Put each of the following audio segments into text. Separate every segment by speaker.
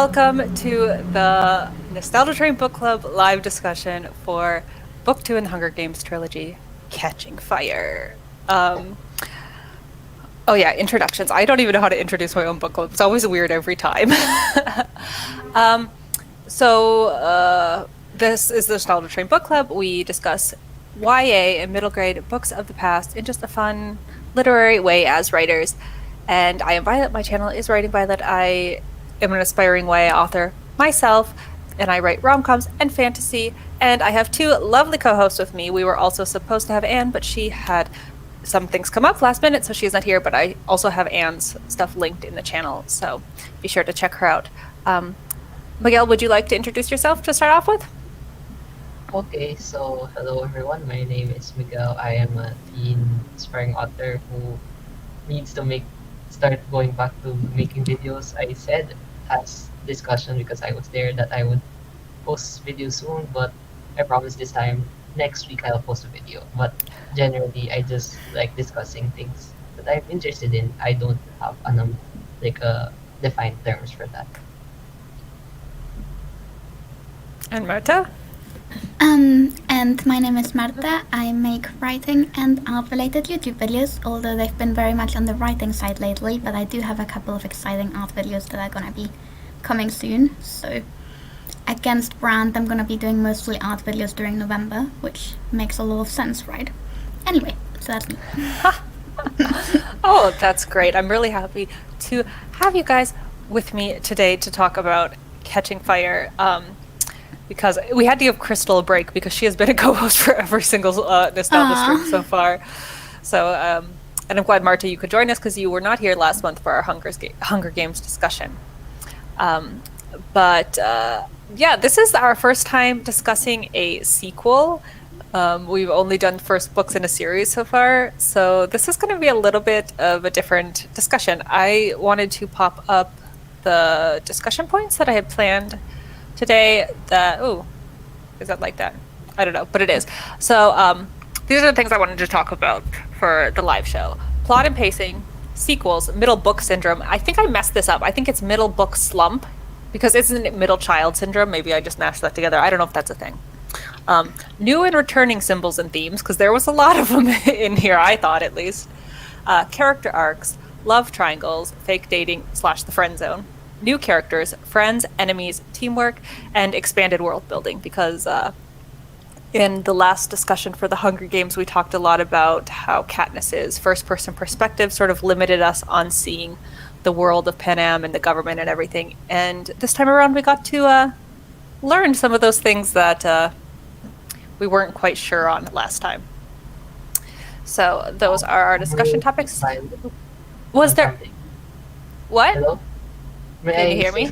Speaker 1: welcome to the Nostalgia Train Book Club live discussion for Book 2 in the Hunger Games Trilogy, Catching Fire. Oh yeah, introductions. I don't even know how to introduce my own book club. It's always weird every time. This is the Nostalgia Train Book Club. We discuss YA and middle grade books of the past in just a fun literary way as writers. And I am Violet. My channel is Writing Violet. I am an aspiring YA author myself, and I write rom-coms and fantasy. And I have two lovely co-hosts with me. We were also supposed to have Anne, but she had some things come up last minute, so she's not here. But I also have Anne's stuff linked in the channel, so be sure to check her out. Miguel, would you like to introduce yourself to start off with?
Speaker 2: Okay, so hello everyone. My name is Miguel. I am a teen aspiring author who needs to start going back to making videos. I said last discussion because I was there that I would post videos soon, but I promise this time next week I'll post a video. But generally, I just like discussing things that I'm interested in. I don't have defined terms for that.
Speaker 1: And Marta?
Speaker 3: And my name is Marta. I make writing and art-related YouTube videos, although they've been very much on the writing side lately, but I do have a couple of exciting art videos that are gonna be coming soon. So, against brand, I'm gonna be doing mostly art videos during November, which makes a lot of sense, right? Anyway, so that's me.
Speaker 1: Oh, that's great. I'm really happy to have you guys with me today to talk about Catching Fire. Because we had to give Crystal a break because she has been a co-host for every single nostalgia stream so far. So, and I'm glad, Marta, you could join us because you were not here last month for our Hunger Games discussion. Yeah, this is our first time discussing a sequel. We've only done first books in a series so far, so this is going to be a little bit of a different discussion. I wanted to pop up the discussion points that I had planned today. Is that like that? I don't know, but it is. So these are the things I wanted to talk about for the live show. Plot and pacing, sequels, middle book syndrome. I think I messed this up. I think it's middle book slump, because isn't it middle child syndrome? Maybe I just mashed that together. I don't know if that's a thing. New and returning symbols and themes, because there was a lot of them in here, I thought at least. Character arcs, love triangles, fake dating / the friend zone. New characters, friends, enemies, teamwork, and expanded world building, because in the last discussion for the Hunger Games, we talked a lot about how Katniss's first-person perspective sort of limited us on seeing the world of Pan Am and the government and everything. And this time around, we got to learn some of those things that we weren't quite sure on last time. So those are our discussion topics. Was there... What?
Speaker 2: Hello?
Speaker 1: Can you hear me?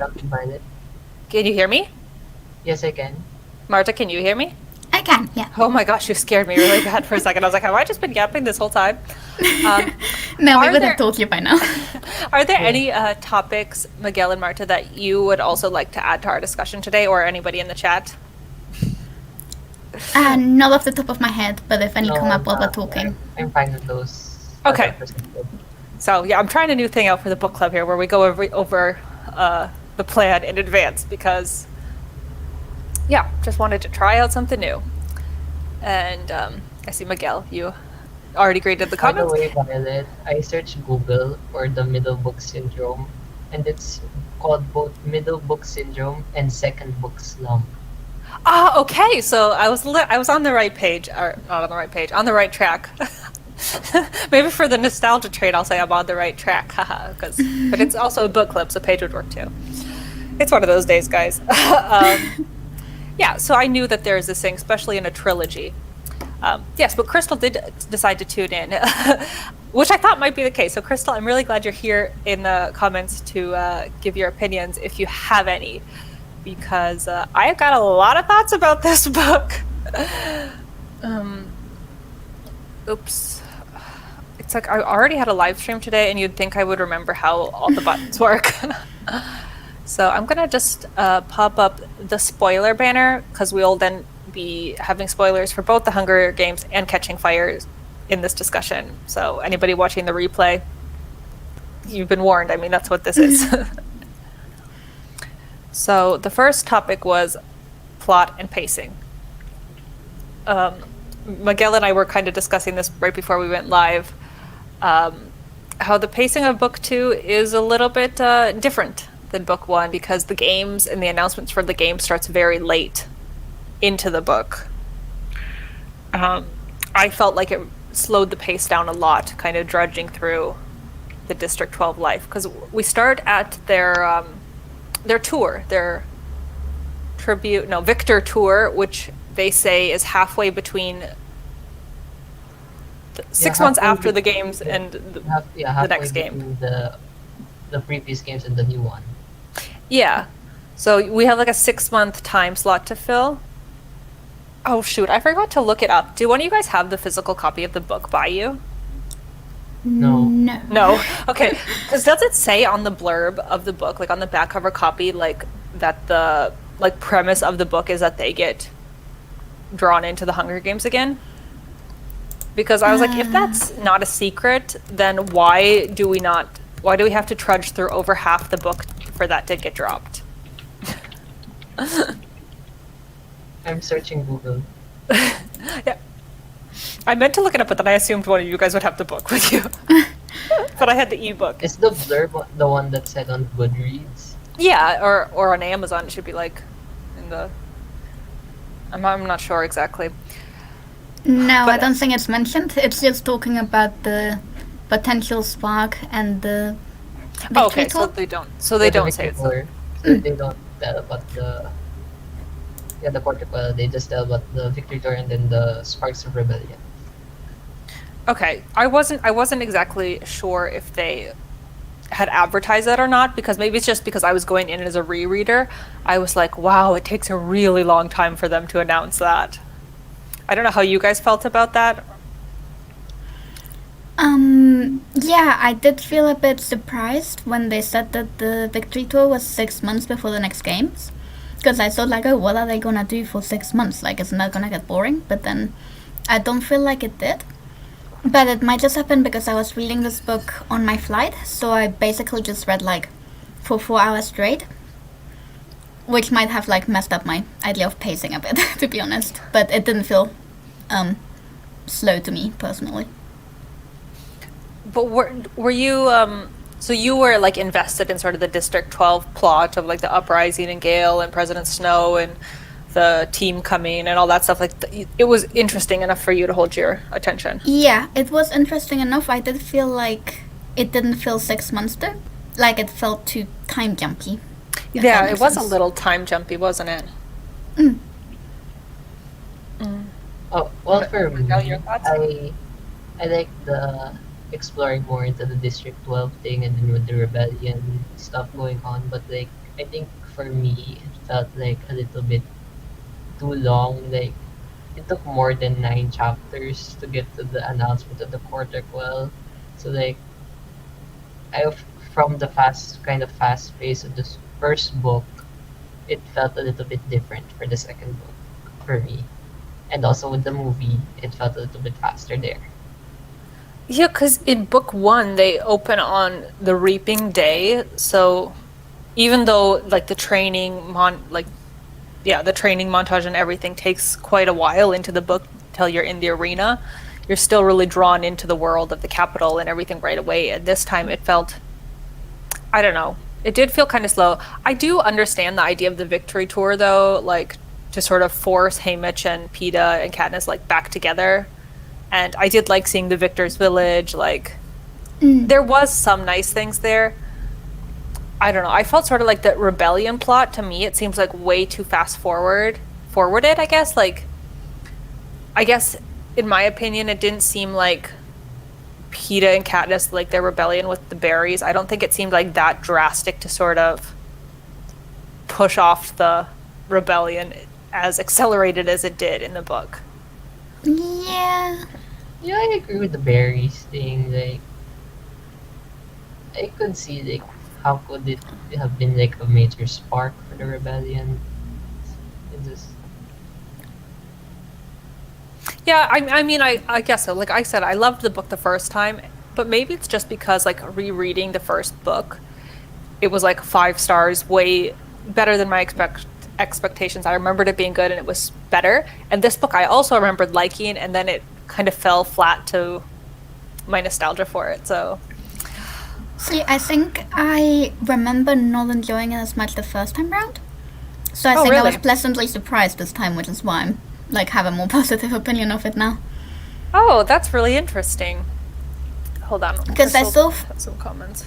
Speaker 1: Can you hear me?
Speaker 2: Yes, I can.
Speaker 1: Marta, can you hear me?
Speaker 3: I can, yeah.
Speaker 1: Oh my gosh, you scared me really bad for a second. I was like, have I just been yapping this whole time?
Speaker 3: No, we would have told you by now.
Speaker 1: Are there any topics, Miguel and Marta, that you would also like to add to our discussion today, or anybody in the chat?
Speaker 3: Not off the top of my head, but if any come up while we're talking.
Speaker 2: I'm fine with those.
Speaker 1: Okay. So yeah, I'm trying a new thing out for the book club here, where we go over the plan in advance, because yeah, just wanted to try out something new. And I see Miguel, you already graded the comments.
Speaker 2: By the way, Violet, I searched Google for the middle book syndrome, and it's called both middle book syndrome and second book slump.
Speaker 1: Ah, okay. So I was on the right page, or not on the right page, on the right track. Maybe for the nostalgia trade, I'll say I'm on the right track, haha. But it's also a book club, so page would work too. It's one of those days, guys. Yeah, so I knew that there's this thing, especially in a trilogy. Yes, but Crystal did decide to tune in, which I thought might be the case. So Crystal, I'm really glad you're here in the comments to give your opinions, if you have any, because I've got a lot of thoughts about this book. Oops. It's like I already had a live stream today, and you'd think I would remember how all the buttons work. So I'm gonna just pop up the spoiler banner, because we'll then be having spoilers for both the Hunger Games and Catching Fire in this discussion. So anybody watching the replay, you've been warned. I mean, that's what this is. So the first topic was plot and pacing. Miguel and I were kind of discussing this right before we went live. How the pacing of book two is a little bit different than book one because the games and the announcements for the game starts very late into the book. I felt like it slowed the pace down a lot, kind of drudging through the District 12 life because we start at their tour, their Victor tour, which they say is halfway between 6 months after the games and the next game.
Speaker 2: The previous games and the new one.
Speaker 1: Yeah. So we have like a 6-month time slot to fill. Oh shoot, I forgot to look it up. Do one of you guys have the physical copy of the book by you?
Speaker 2: No.
Speaker 1: No. Okay. Because does it say on the blurb of the book, like on the back cover copy, like that the like premise of the book is that they get drawn into the Hunger Games again? Because I was like, if that's not a secret, then why do we have to trudge through over half the book for that to get dropped?
Speaker 2: I'm searching Google.
Speaker 1: Yeah. I meant to look it up, but then I assumed one of you guys would have the book with you. But I had the ebook.
Speaker 2: Is the blurb the one that said on Goodreads?
Speaker 1: Yeah, or on Amazon it should be like in the I'm not sure exactly.
Speaker 3: No,
Speaker 1: But-
Speaker 3: I don't think it's mentioned. It's just talking about the potential spark and the victory
Speaker 1: Okay, so
Speaker 3: tour.
Speaker 1: they don't say
Speaker 2: Victory
Speaker 1: it's
Speaker 2: Tour. So they don't tell about the protocol. They just tell about the Victory Tour and then the Sparks of Rebellion.
Speaker 1: Okay, I wasn't exactly sure if they had advertised that or not because maybe it's just because I was going in as a rereader. I was like, wow, it takes a really long time for them to announce that. I don't know how you guys felt about that.
Speaker 3: Yeah, I did feel a bit surprised when they said that the victory tour was 6 months before the next games. Because I thought like, oh, what are they gonna do for 6 months? Like, isn't that gonna get boring? But then I don't feel like it did. But it might just happen because I was reading this book on my flight, so I basically just read like for 4 hours straight. Which might have like messed up my idea of pacing a bit, to be honest. But it didn't feel slow to me personally.
Speaker 1: But were you so you were like invested in sort of the District 12 plot of like the uprising and Gale and President Snow and the team coming and all that stuff, like it was interesting enough for you to hold your attention.
Speaker 3: Yeah, it was interesting enough. I did feel like it didn't feel 6 months though. Like it felt too time jumpy. if
Speaker 1: Yeah,
Speaker 3: that
Speaker 1: it
Speaker 3: makes
Speaker 1: was a
Speaker 3: sense.
Speaker 1: little time jumpy, wasn't it?
Speaker 2: Oh, well, for me,
Speaker 1: Miguel, your thoughts?
Speaker 2: I like the exploring more into the District 12 thing and then with the rebellion stuff going on. But like, I think for me, it felt like a little bit too long. Like, it took more than 9 chapters to get to the announcement of the quarter quell. So like, from the fast pace of this first book, it felt a little bit different for the second book for me. And also with the movie, it felt a little bit faster there.
Speaker 1: Yeah, because in book one, they open on the reaping day. So even though like the training the training montage and everything takes quite a while into the book till you're in the arena, you're still really drawn into the world of the capital and everything right away. And this time it felt, I don't know, it did feel kind of slow. I do understand the idea of the victory tour though, like to sort of force Haymitch and Peeta and Katniss like back together. And I did like seeing the victor's village, like there was some nice things there. I don't know. I felt sort of like the rebellion plot to me, it seems like way too forwarded, I guess. Like, I guess in my opinion, it didn't seem like Peeta and Katniss, like their rebellion with the berries. I don't think it seemed like that drastic to sort of push off the rebellion as accelerated as it did in the book.
Speaker 3: Yeah.
Speaker 2: Yeah, I agree with the berries thing. Like, I could see like how could it have been like a major spark for the rebellion. It just
Speaker 1: Yeah, I mean, I guess so. Like I said, I loved the book the first time, but maybe it's just because like rereading the first book, it was like 5 stars way better than my expectations. I remembered it being good and it was better. And this book I also remembered liking, and then it kind of fell flat to my nostalgia for it. So
Speaker 3: See, I think I remember not enjoying it as much the first time round. So I
Speaker 1: Oh,
Speaker 3: think I was
Speaker 1: really?
Speaker 3: pleasantly surprised this time, which is why I'm like have a more positive opinion of it now.
Speaker 1: oh, that's really interesting. Hold on.
Speaker 3: Because I
Speaker 1: Crystal
Speaker 3: saw
Speaker 1: has some comments.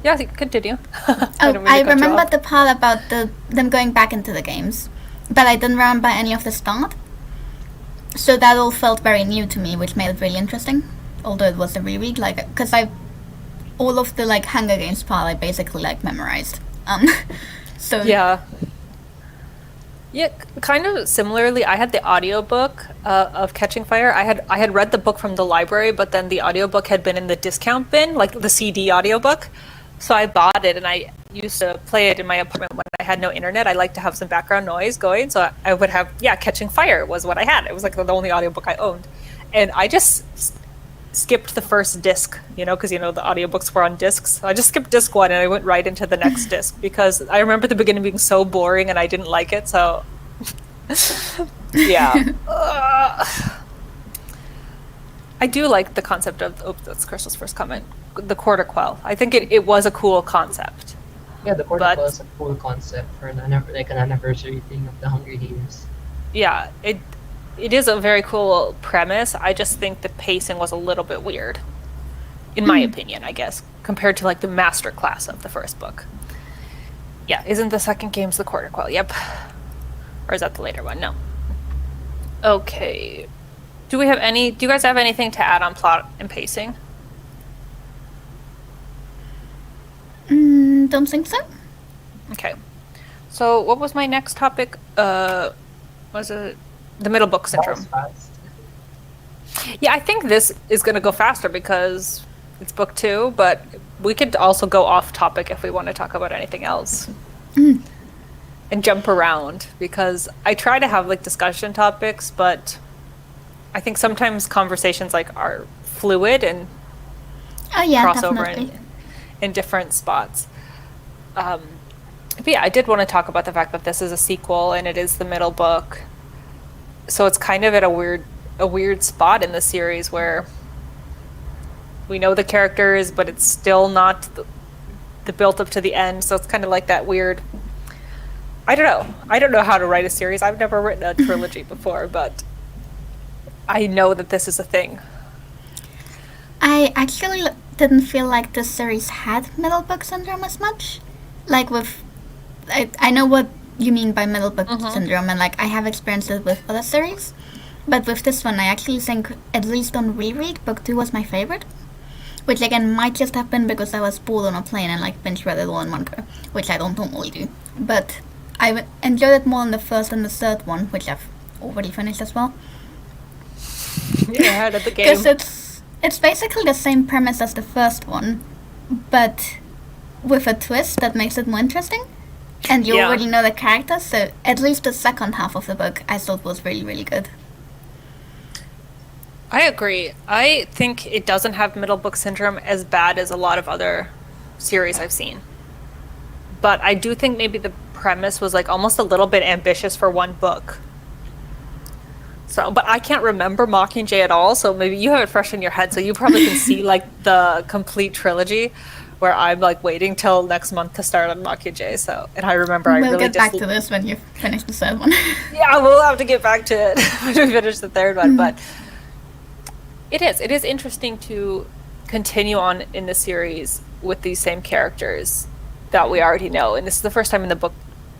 Speaker 1: Yeah, continue.
Speaker 3: Oh,
Speaker 1: didn't mean to
Speaker 3: I
Speaker 1: cut you
Speaker 3: remember
Speaker 1: off.
Speaker 3: the part about them going back into the games, but I didn't remember any of the start. So that all felt very new to me, which made it really interesting. Although it was a reread, like, because all of the like Hunger Games part I basically like memorized. So
Speaker 1: Yeah. Yeah, kind of similarly, I had the audiobook of Catching Fire. I had read the book from the library, but then the audiobook had been in the discount bin, like the CD audiobook. So I bought it and I used to play it in my apartment when I had no internet. I like to have some background noise going, so I would have, yeah, Catching Fire was what I had. It was like the only audiobook I owned. And I just skipped the first disc, because the audiobooks were on discs. So I just skipped disc 1 and I went right into the next disc because I remember the beginning being so boring and I didn't like it. So yeah. I do like the concept of, that's Crystal's first comment, the quarter quell. I think it was a cool concept.
Speaker 2: Yeah, the
Speaker 1: But-
Speaker 2: protocol is a cool concept for an anniversary thing of the Hunger Games.
Speaker 1: Yeah, it is a very cool premise. I just think the pacing was a little bit weird, in my opinion, I guess, compared to like the master class of the first book. Yeah, isn't the second game's the quarter quell? Yep. Or is that the later one? No. Okay. Do you guys have anything to add on plot and pacing?
Speaker 3: don't think so.
Speaker 1: Okay. So what was my next topic? Was it the middle book
Speaker 2: That was
Speaker 1: syndrome?
Speaker 2: fast.
Speaker 1: Yeah, I think this is going to go faster because it's book 2, but we could also go off topic if we want to talk about anything else. And jump around because I try to have like discussion topics, but I think sometimes conversations like are fluid and
Speaker 3: Oh yeah,
Speaker 1: cross over
Speaker 3: definitely.
Speaker 1: in different spots. But yeah, I did want to talk about the fact that this is a sequel and it is the middle book. So it's kind of at a weird spot in the series where we know the characters, but it's still not the built up to the end. So it's kind of like that weird. I don't know. I don't know how to write a series. I've never written a trilogy before, but I know that this is a thing.
Speaker 3: I actually didn't feel like this series had middle book syndrome as much. Like I know what you mean by middle book syndrome, and like I have experienced it with other series, but with this one, I actually think, at least on reread, book 2 was my favorite. Which again might just have been because I was bored on a plane and like binge read it all in one go, which I don't normally do. But I enjoyed it more in the first and the third one, which I've already finished as well.
Speaker 1: You're ahead of the game.
Speaker 3: Because it's basically the same premise as the first one, but with a twist that makes it more interesting. And you
Speaker 1: Yeah.
Speaker 3: already know the characters, so at least the second half of the book I thought was really, really good.
Speaker 1: I agree. I think it doesn't have middle book syndrome as bad as a lot of other series I've seen. But I do think maybe the premise was like almost a little bit ambitious for one book. So, but I can't remember Mockingjay at all, so maybe you have it fresh in your head, so you probably can see like the complete trilogy, where I'm like waiting till next month to start on Mockingjay. So, and I remember I
Speaker 3: We'll
Speaker 1: really
Speaker 3: get back
Speaker 1: just
Speaker 3: to this when you finish the third one.
Speaker 1: yeah, we'll have to get back to it when we finish the third one. But it is interesting to continue on in the series with these same characters that we already know. And this is the first time in the book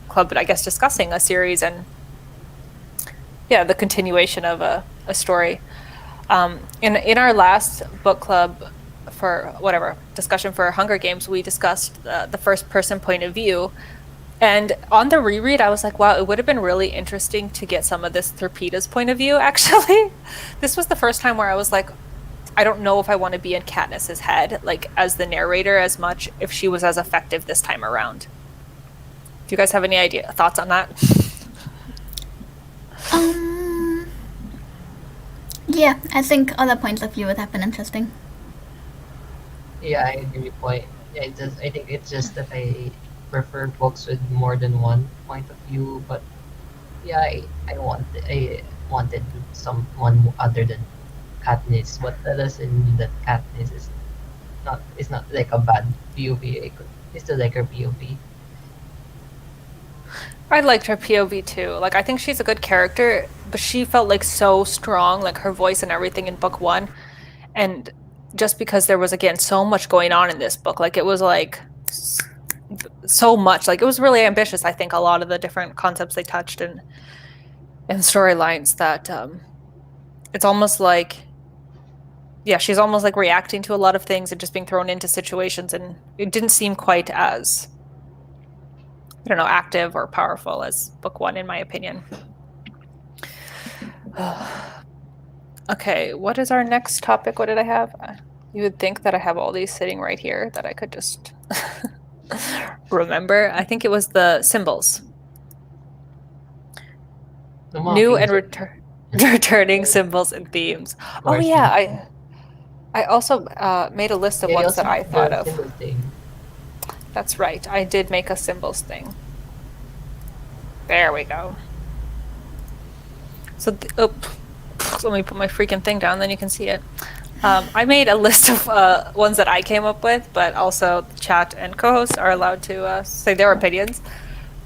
Speaker 1: club, but I guess discussing a series and yeah, the continuation of a story. In our last book club for whatever discussion for Hunger Games, we discussed the first person point of view. And on the reread, I was like, wow, it would have been really interesting to get some of this through Peta's point of view, actually. This was the first time where I was like, I don't know if I want to be in Katniss's head, like, as the narrator as much, if she was as effective this time around. Do you guys have any thoughts on that?
Speaker 3: Yeah, I think other points of view would have been interesting.
Speaker 2: Yeah, I agree with point. Yeah, I think it's just that prefer books with more than one point of view, but yeah, I wanted someone other than Katniss, but that doesn't mean that Katniss is not like a bad POV. I still like her POV.
Speaker 1: I liked her POV too. Like, I think she's a good character, but she felt like so strong, like her voice and everything in book one. And just because there was, again, so much going on in this book, like, it was like so much. Like, it was really ambitious, I think, a lot of the different concepts they touched and storylines that it's almost like, yeah, she's almost like reacting to a lot of things and just being thrown into situations. And it didn't seem quite as, I don't know, active or powerful as book one, in my opinion. Okay, what is our next topic? What did I have? You would think that I have all these sitting right here that I could just remember. I think it was the symbols.
Speaker 2: The
Speaker 1: New and
Speaker 2: Mockingjay.
Speaker 1: returning symbols and themes.
Speaker 2: Of
Speaker 1: Oh
Speaker 2: course.
Speaker 1: yeah, I also made a list of
Speaker 2: Yeah, you
Speaker 1: ones
Speaker 2: also
Speaker 1: that I
Speaker 2: have
Speaker 1: thought
Speaker 2: the
Speaker 1: of.
Speaker 2: symbol thing.
Speaker 1: That's right. I did make a symbols thing. There we go. So, let me put my freaking thing down, then you can see it. I made a list of ones that I came up with, but also chat and co-hosts are allowed to say their opinions.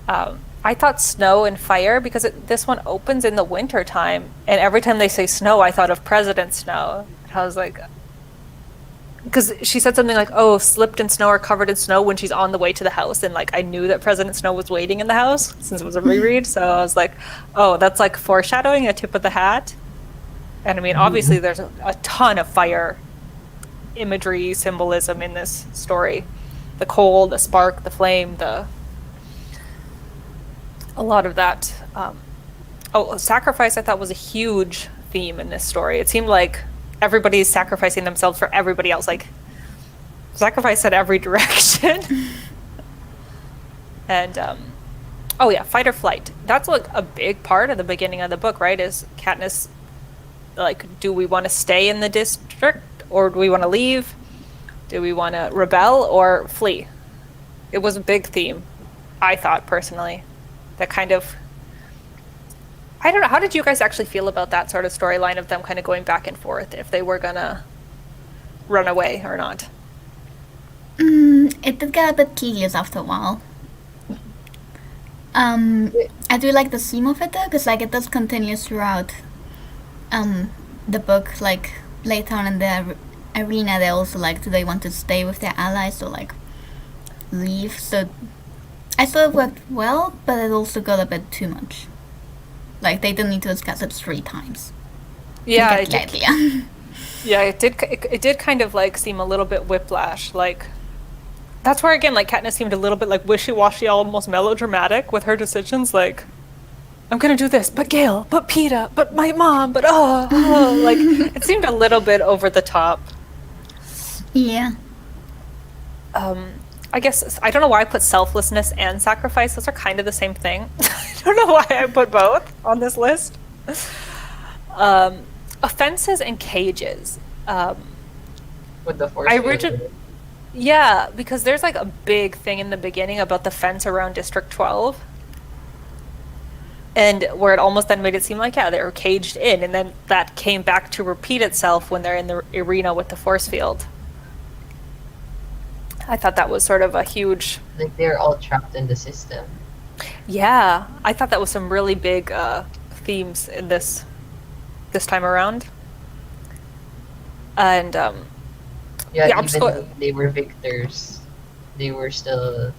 Speaker 1: I thought snow and fire because this one opens in the winter time, and every time they say snow, I thought of President Snow. And I was like, because she said something like, "Oh, slipped in snow or covered in snow" when she's on the way to the house, and like I knew that President Snow was waiting in the house since it was a reread, so I was like, "Oh, that's like foreshadowing, a tip of the hat." And I mean, obviously, there's a ton of fire imagery, symbolism in this story. The coal, the spark, the flame, a lot of that. Sacrifice I thought was a huge theme in this story. It seemed like everybody's sacrificing themselves for everybody else. Like, sacrifice in every direction. And, oh yeah, fight or flight. That's like a big part of the beginning of the book, right? Is Katniss, like, do we want to stay in the district or do we want to leave? Do we want to rebel or flee? It was a big theme, I thought, personally. That kind of, I don't know, how did you guys actually feel about that sort of storyline of them kind of going back and forth if they were gonna run away or not?
Speaker 3: It did get a bit tedious after a while. I do like the theme of it though, because like it does continue throughout the book. Like later on in the arena, they also like, do they want to stay with their allies or like leave? So I thought it worked well, but it also got a bit too much. Like they didn't need to discuss it 3 times.
Speaker 1: Yeah,
Speaker 3: You get the idea.
Speaker 1: yeah, it did kind of like seem a little bit whiplash. Like, that's where again, like Katniss seemed a little bit like wishy-washy, almost melodramatic with her decisions. Like, I'm gonna do this, but Gale, but Peeta, but my mom, but like it seemed a little bit over the top.
Speaker 3: Yeah.
Speaker 1: I guess I don't know why I put selflessness and sacrifice. Those are kind of the same thing. I don't know why I put both on this list. Offenses and cages.
Speaker 2: With the force.
Speaker 1: Yeah, because there's like a big thing in the beginning about the fence around District 12. And where it almost then made it seem like, yeah, they were caged in. And then that came back to repeat itself when they're in the arena with the force field. I thought that was sort of a huge...
Speaker 2: Like they're all trapped in the system.
Speaker 1: Yeah, I thought that was some really big themes in this time around. And
Speaker 2: Yeah,
Speaker 1: yeah,
Speaker 2: even though they were victors, they were still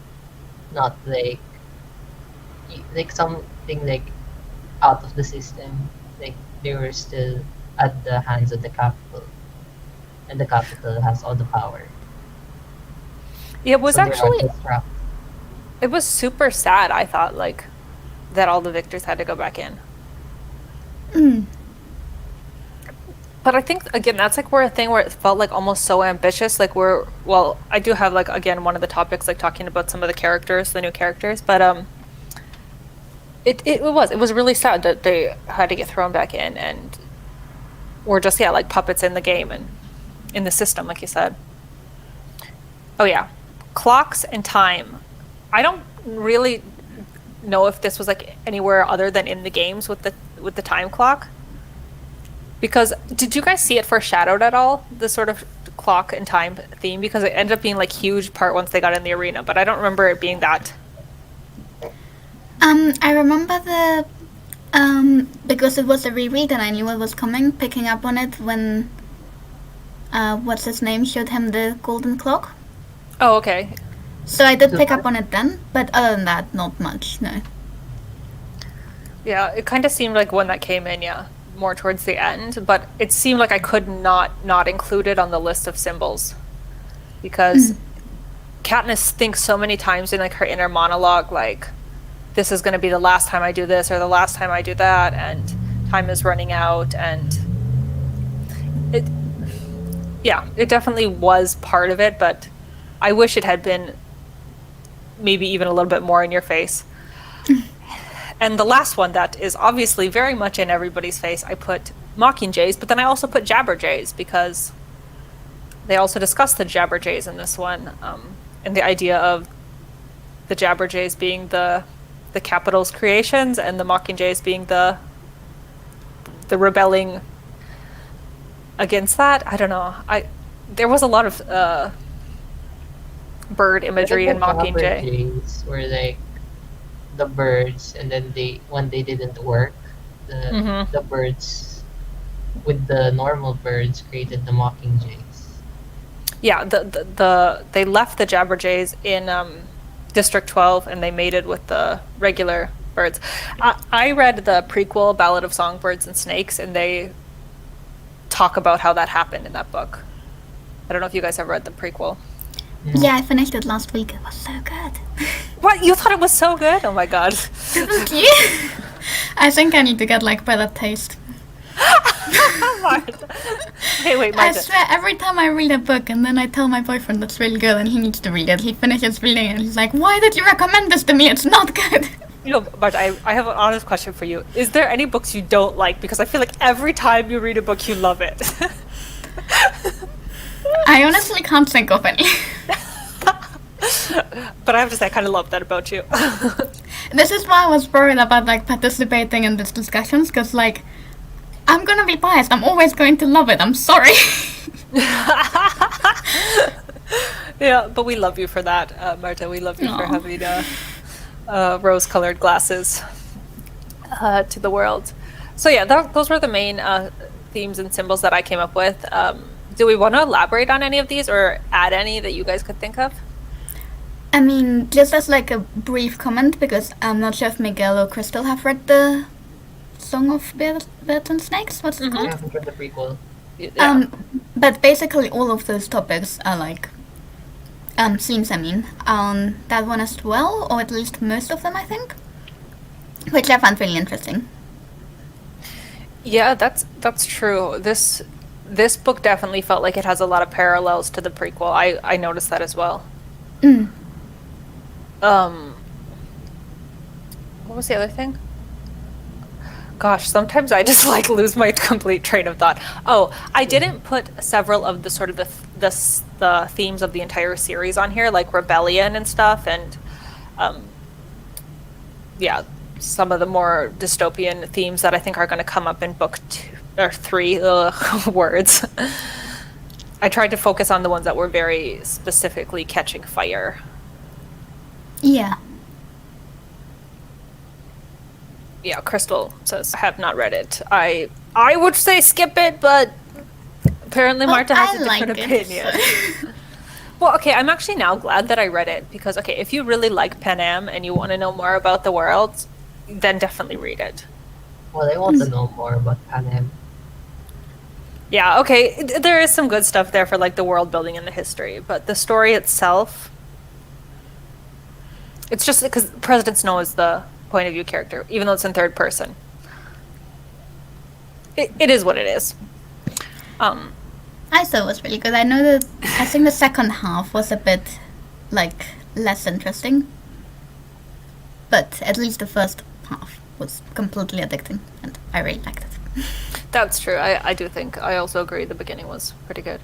Speaker 2: not like something like out of the system. Like they were still at the hands of the capital, and the capital has all the power.
Speaker 1: it was
Speaker 2: So they are
Speaker 1: actually,
Speaker 2: just trapped.
Speaker 1: it was super sad, I thought, like, that all the victors had to go back in. But I think, again, that's like where a thing where it felt like almost so ambitious. Like well, I do have like, again, one of the topics, like talking about some of the characters, the new characters, but it was really sad that they had to get thrown back in and were just, yeah, like puppets in the game and in the system, like you said. Oh yeah, clocks and time. I don't really know if this was like anywhere other than in the games with the time clock. Because did you guys see it foreshadowed at all? The sort of clock and time theme, because it ended up being like huge part once they got in the arena, but I don't remember it being that.
Speaker 3: I remember because it was a reread and I knew it was coming, picking up on it when what's his name showed him the golden clock.
Speaker 1: Oh, okay.
Speaker 3: So I did pick up on it then, but other than that, not much, no.
Speaker 1: Yeah, it kind of seemed like one that came in, yeah, more towards the end, but it seemed like I could not include it on the list of symbols. Because Katniss thinks so many times in like her inner monologue, like, this is going to be the last time I do this or the last time I do that, and time is running out, and it definitely was part of it, but I wish it had been maybe even a little bit more in your face. And the last one that is obviously very much in everybody's face, I put Mockingjays, but then I also put Jabberjays because they also discussed the Jabberjays in this one, and the idea of the Jabberjays being the Capitol's creations and the Mockingjays being the rebelling against that. I don't know. There was a lot of bird imagery in Mockingjay.
Speaker 2: Jabberjays were like the birds, and then when they didn't work, the birds with the normal birds created the Mockingjays.
Speaker 1: Yeah, they left the Jabberjays in District 12 and they mated with the regular birds. I read the prequel Ballad of Songbirds and Snakes, and they talk about how that happened in that book. I don't know if you guys have read the prequel.
Speaker 3: Yeah, I finished it last week. It was so good.
Speaker 1: What? You thought it was so good? Oh my god.
Speaker 3: Thank you. I think I need to get like better taste.
Speaker 1: Hey, wait,
Speaker 3: I
Speaker 1: Marta.
Speaker 3: swear, every time I read a book and then I tell my boyfriend it's really good and he needs to read it, he finishes reading it and he's like, why did you recommend this to me? It's not good.
Speaker 1: You know, Marta, I have an honest question for you. Is there any books you don't like? Because I feel like every time you read a book, you love it.
Speaker 3: I honestly can't think of any.
Speaker 1: But I have to say, I kind of love that about you.
Speaker 3: This is why I was worried about like participating in these discussions, because like, I'm gonna be biased. I'm always going to love it. I'm sorry.
Speaker 1: Yeah, but we love you for that, Marta. We love you for having rose-colored glasses to the world. So yeah, those were the main themes and symbols that I came up with. Do we want to elaborate on any of these or add any that you guys could think of?
Speaker 3: I mean, just as like a brief comment, because I'm not sure if Miguel or Crystal have read the Song of Birds and Snakes. What's it
Speaker 2: I
Speaker 3: called?
Speaker 2: haven't read the prequel.
Speaker 1: Yeah.
Speaker 3: But basically all of those topics are like themes, I mean, on that one as well, or at least most of them, I think, which I found really interesting.
Speaker 1: Yeah, that's true. This book definitely felt like it has a lot of parallels to the prequel. I noticed that as well. What was the other thing? Gosh, sometimes I just like lose my complete train of thought. Oh, I didn't put several of the sort of the themes of the entire series on here, like rebellion and stuff, and yeah, some of the more dystopian themes that I think are going to come up in book 2 or 3. Words. I tried to focus on the ones that were very specifically catching fire.
Speaker 3: Yeah.
Speaker 1: Yeah, Crystal says, I have not read it. I would say skip it, but apparently Marta has a different opinion.
Speaker 3: So.
Speaker 1: Well, okay, I'm actually now glad that I read it, because, okay, if you really like Panem and you want to know more about the world, then definitely read it.
Speaker 2: Well, I want to know more about Panem.
Speaker 1: Yeah, okay, there is some good stuff there for, like, the world building and the history, but the story itself, it's just because President Snow is the point of view character, even though it's in third person. It is what it is.
Speaker 3: I thought it was really good. I think the second half was a bit, like, less interesting. But at least the first half was completely addicting, and I really liked it.
Speaker 1: That's true. I do think. I also agree the beginning was pretty good.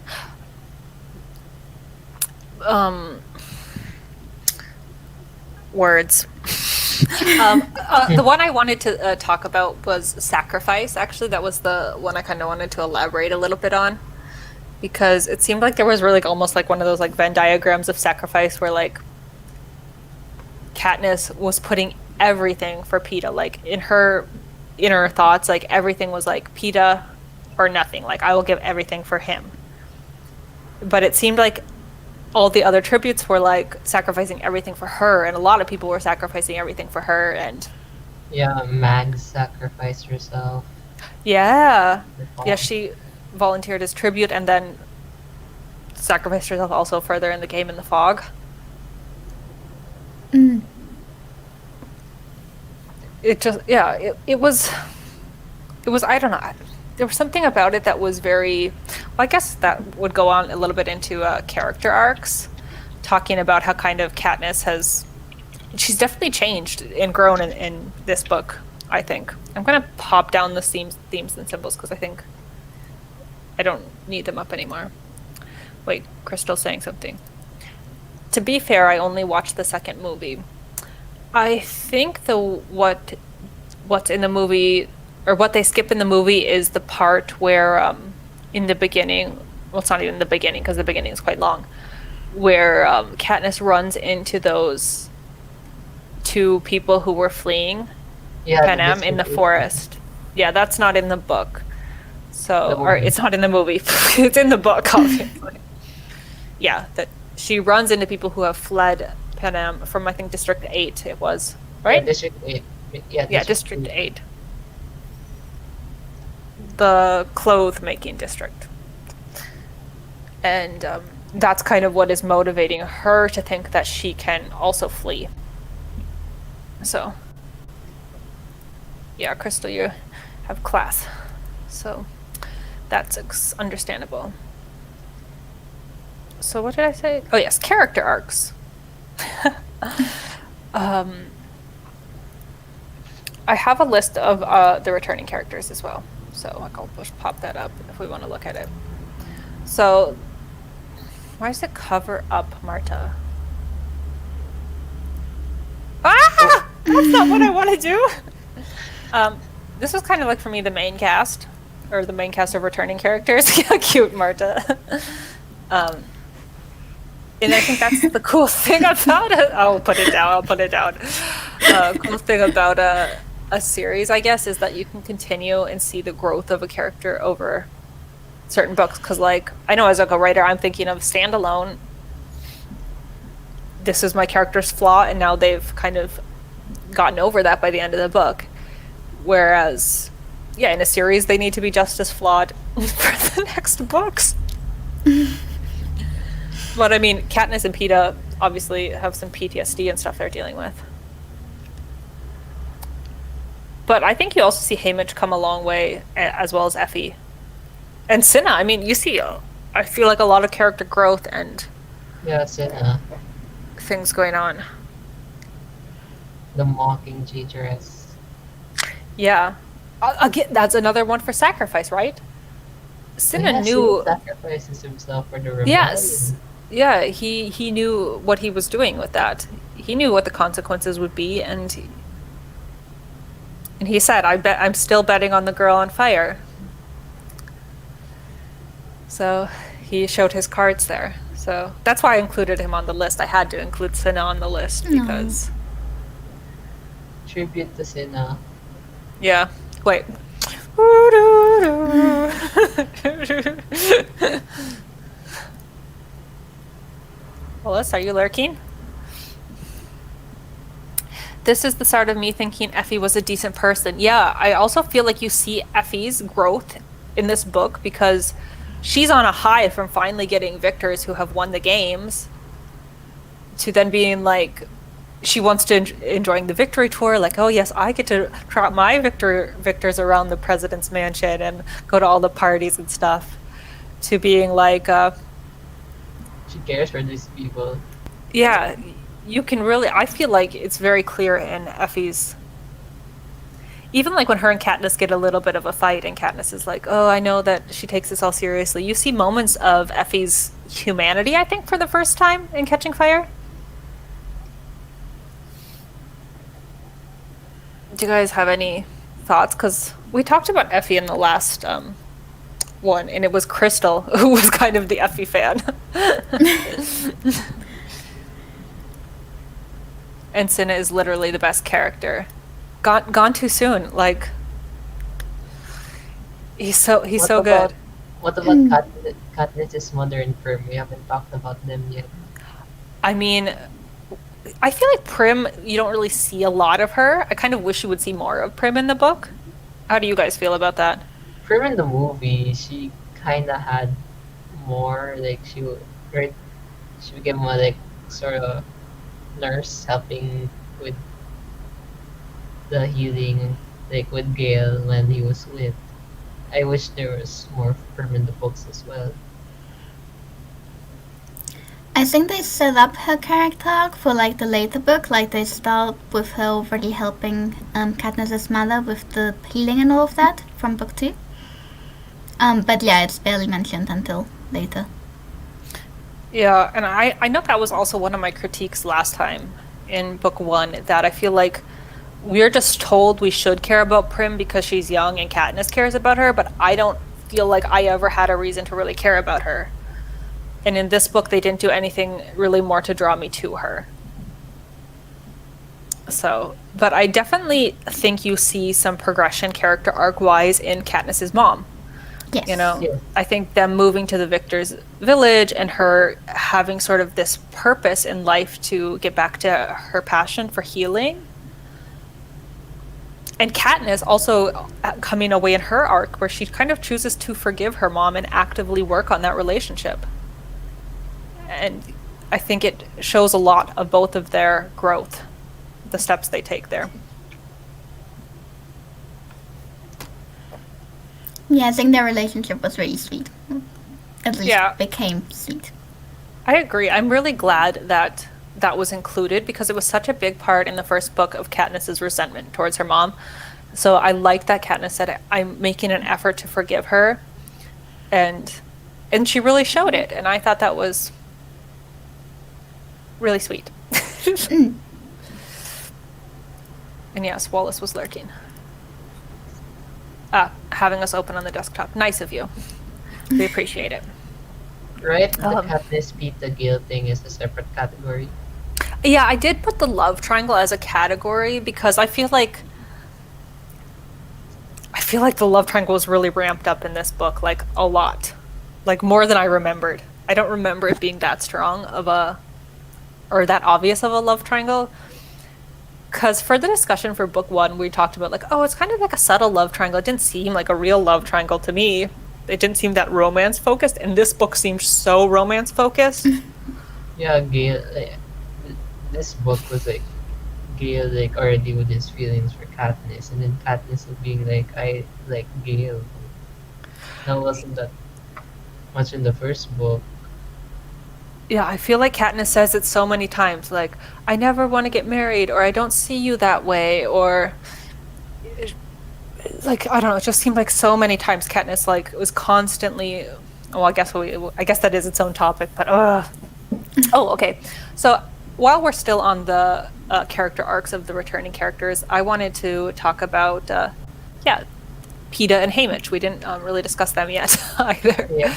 Speaker 1: Words. The one I wanted to talk about was sacrifice. Actually, that was the one I kind of wanted to elaborate a little bit on, because it seemed like there was really almost like one of those like Venn diagrams of sacrifice where like Katniss was putting everything for Peeta. Like in her inner thoughts, like everything was like Peeta or nothing. Like I will give everything for him. But it seemed like all the other tributes were like sacrificing everything for her, and a lot of people were sacrificing everything for her. And
Speaker 2: Yeah, Mags sacrificed herself.
Speaker 1: yeah,
Speaker 2: Yeah,
Speaker 1: she volunteered as tribute and then sacrificed herself also further in the game in the fog.
Speaker 3: Mm.
Speaker 1: It just it was I don't know, there was something about it that was very, well, I guess that would go on a little bit into character arcs, talking about how kind of Katniss she's definitely changed and grown in this book. I think I'm gonna pop down the themes and symbols because I think I don't need them up anymore. Wait, Crystal's saying something. To be fair, I only watched the second movie. I think what's in the movie, or what they skip in the movie, is the part where in the beginning, well, it's not even the beginning because the beginning is quite long, where Katniss runs into those two people who were fleeing Panem in the forest. Yeah, that's not in the book. So, or it's not in the movie. It's in the book, obviously. Yeah, that she runs into people who have fled Panem from, I think, District 8 it was, right?
Speaker 2: Yeah, District 8.
Speaker 1: Yeah, District 8. The cloth-making district. And that's kind of what is motivating her to think that she can also flee. So, yeah, Crystal, you have class. So, that's understandable. So what did I say? Oh yes, character arcs. I have a list of the returning characters as well. So I'll just pop that up if we want to look at it. So, why does it cover up Marta? Ah! That's not what I want to do! This was kind of like, for me, the main cast. Or the main cast of returning characters. Cute Marta. And I think that's the cool thing about it. I'll put it down. Cool thing about a series, I guess, is that you can continue and see the growth of a character over certain books. Because, like, I know as like a writer, I'm thinking of standalone. This is my character's flaw, and now they've kind of gotten over that by the end of the book. Whereas, yeah, in a series, they need to be just as flawed for the next books. But I mean, Katniss and Peeta obviously have some PTSD and stuff they're dealing with. But I think you also see Haymitch come a long way, as well as Effie. And Cinna, I mean, you see, I feel like a lot of character growth and
Speaker 2: Cinna.
Speaker 1: Things going on.
Speaker 2: The mocking traitoress.
Speaker 1: Yeah. Again, that's another one for sacrifice, right? Cinna knew...
Speaker 2: He sacrifices himself for the rebellion.
Speaker 1: Yes. Yeah, he knew what he was doing with that. He knew what the consequences would be, and he said, I'm still betting on the girl on fire. So he showed his cards there. So that's why I included him on the list. I had to include Cinna on the list because...
Speaker 2: Tribute to Cinna.
Speaker 1: Yeah. Wait. Willis, are you lurking? This is the start of me thinking Effie was a decent person. Yeah, I also feel like you see Effie's growth in this book because she's on a high from finally getting victors who have won the games to then being like, she wants to enjoying the victory tour, like, oh yes, I get to trot my victors around the president's mansion and go to all the parties and stuff, to being like,
Speaker 2: she cares for these people.
Speaker 1: Yeah, you can really, I feel like it's very clear in Effie's, even like when her and Katniss get a little bit of a fight and Katniss is like, oh, I know that she takes this all seriously. You see moments of Effie's humanity, I think, for the first time in Catching Fire. Do you guys have any thoughts? Because we talked about Effie in the last one, and it was Crystal who was kind of the Effie fan. And Cinna is literally the best character. Gone too soon. Like he's so good.
Speaker 2: What about Katniss's mother and Prim? We haven't talked about them yet.
Speaker 1: I mean, I feel like Prim, you don't really see a lot of her. I kind of wish you would see more of Prim in the book. How do you guys feel about that?
Speaker 2: Prim in the movie, she kind of had more, like, right, she became a, like, sort of nurse helping with the healing, like, with Gale when he was with. I wish there was more Prim in the books as well.
Speaker 3: I think they set up her character arc for like the later book. Like they start with her already helping Katniss's mother with the healing and all of that from book 2. But yeah, it's barely mentioned until later.
Speaker 1: Yeah, and I know that was also one of my critiques last time in book 1, that I feel like we're just told we should care about Prim because she's young and Katniss cares about her, but I don't feel like I ever had a reason to really care about her. And in this book, they didn't do anything really more to draw me to her. So, but I definitely think you see some progression character arc-wise in Katniss's mom.
Speaker 3: Yes.
Speaker 1: You know,
Speaker 2: Yeah.
Speaker 1: I think them moving to the Victor's village and her having sort of this purpose in life to get back to her passion for healing. And Katniss also coming away in her arc where she kind of chooses to forgive her mom and actively work on that relationship. And I think it shows a lot of both of their growth, the steps they take there.
Speaker 3: Yeah, I think their relationship was really sweet. At least
Speaker 1: Yeah.
Speaker 3: became sweet.
Speaker 1: I agree. I'm really glad that that was included because it was such a big part in the first book of Katniss's resentment towards her mom. So I like that Katniss said, I'm making an effort to forgive her. And she really showed it. And I thought that was really sweet. And yes, Wallace was lurking. Having us open on the desktop. Nice of you. We appreciate it.
Speaker 2: Right? The Katniss beat the Gale thing is a separate category.
Speaker 1: Yeah, I did put the love triangle as a category because I feel like the love triangle was really ramped up in this book, like a lot. Like more than I remembered. I don't remember it being that strong of or that obvious of a love triangle. Because for the discussion for book 1, we talked about like, oh, it's kind of like a subtle love triangle. It didn't seem like a real love triangle to me. It didn't seem that romance focused, and this book seems so romance focused.
Speaker 2: Yeah, Gale. This book was like Gale, like already with his feelings for Katniss, and then Katniss being like, I like Gale. That wasn't that much in the first book.
Speaker 1: Yeah, I feel like Katniss says it so many times, like, I never want to get married, or I don't see you that way, or like, I don't know, it just seemed like so many times Katniss like was constantly, well, I guess that is its own topic, but oh, okay. So while we're still on the character arcs of the returning characters, I wanted to talk about Peeta and Haymitch. We didn't really discuss them yet either.
Speaker 2: Yeah.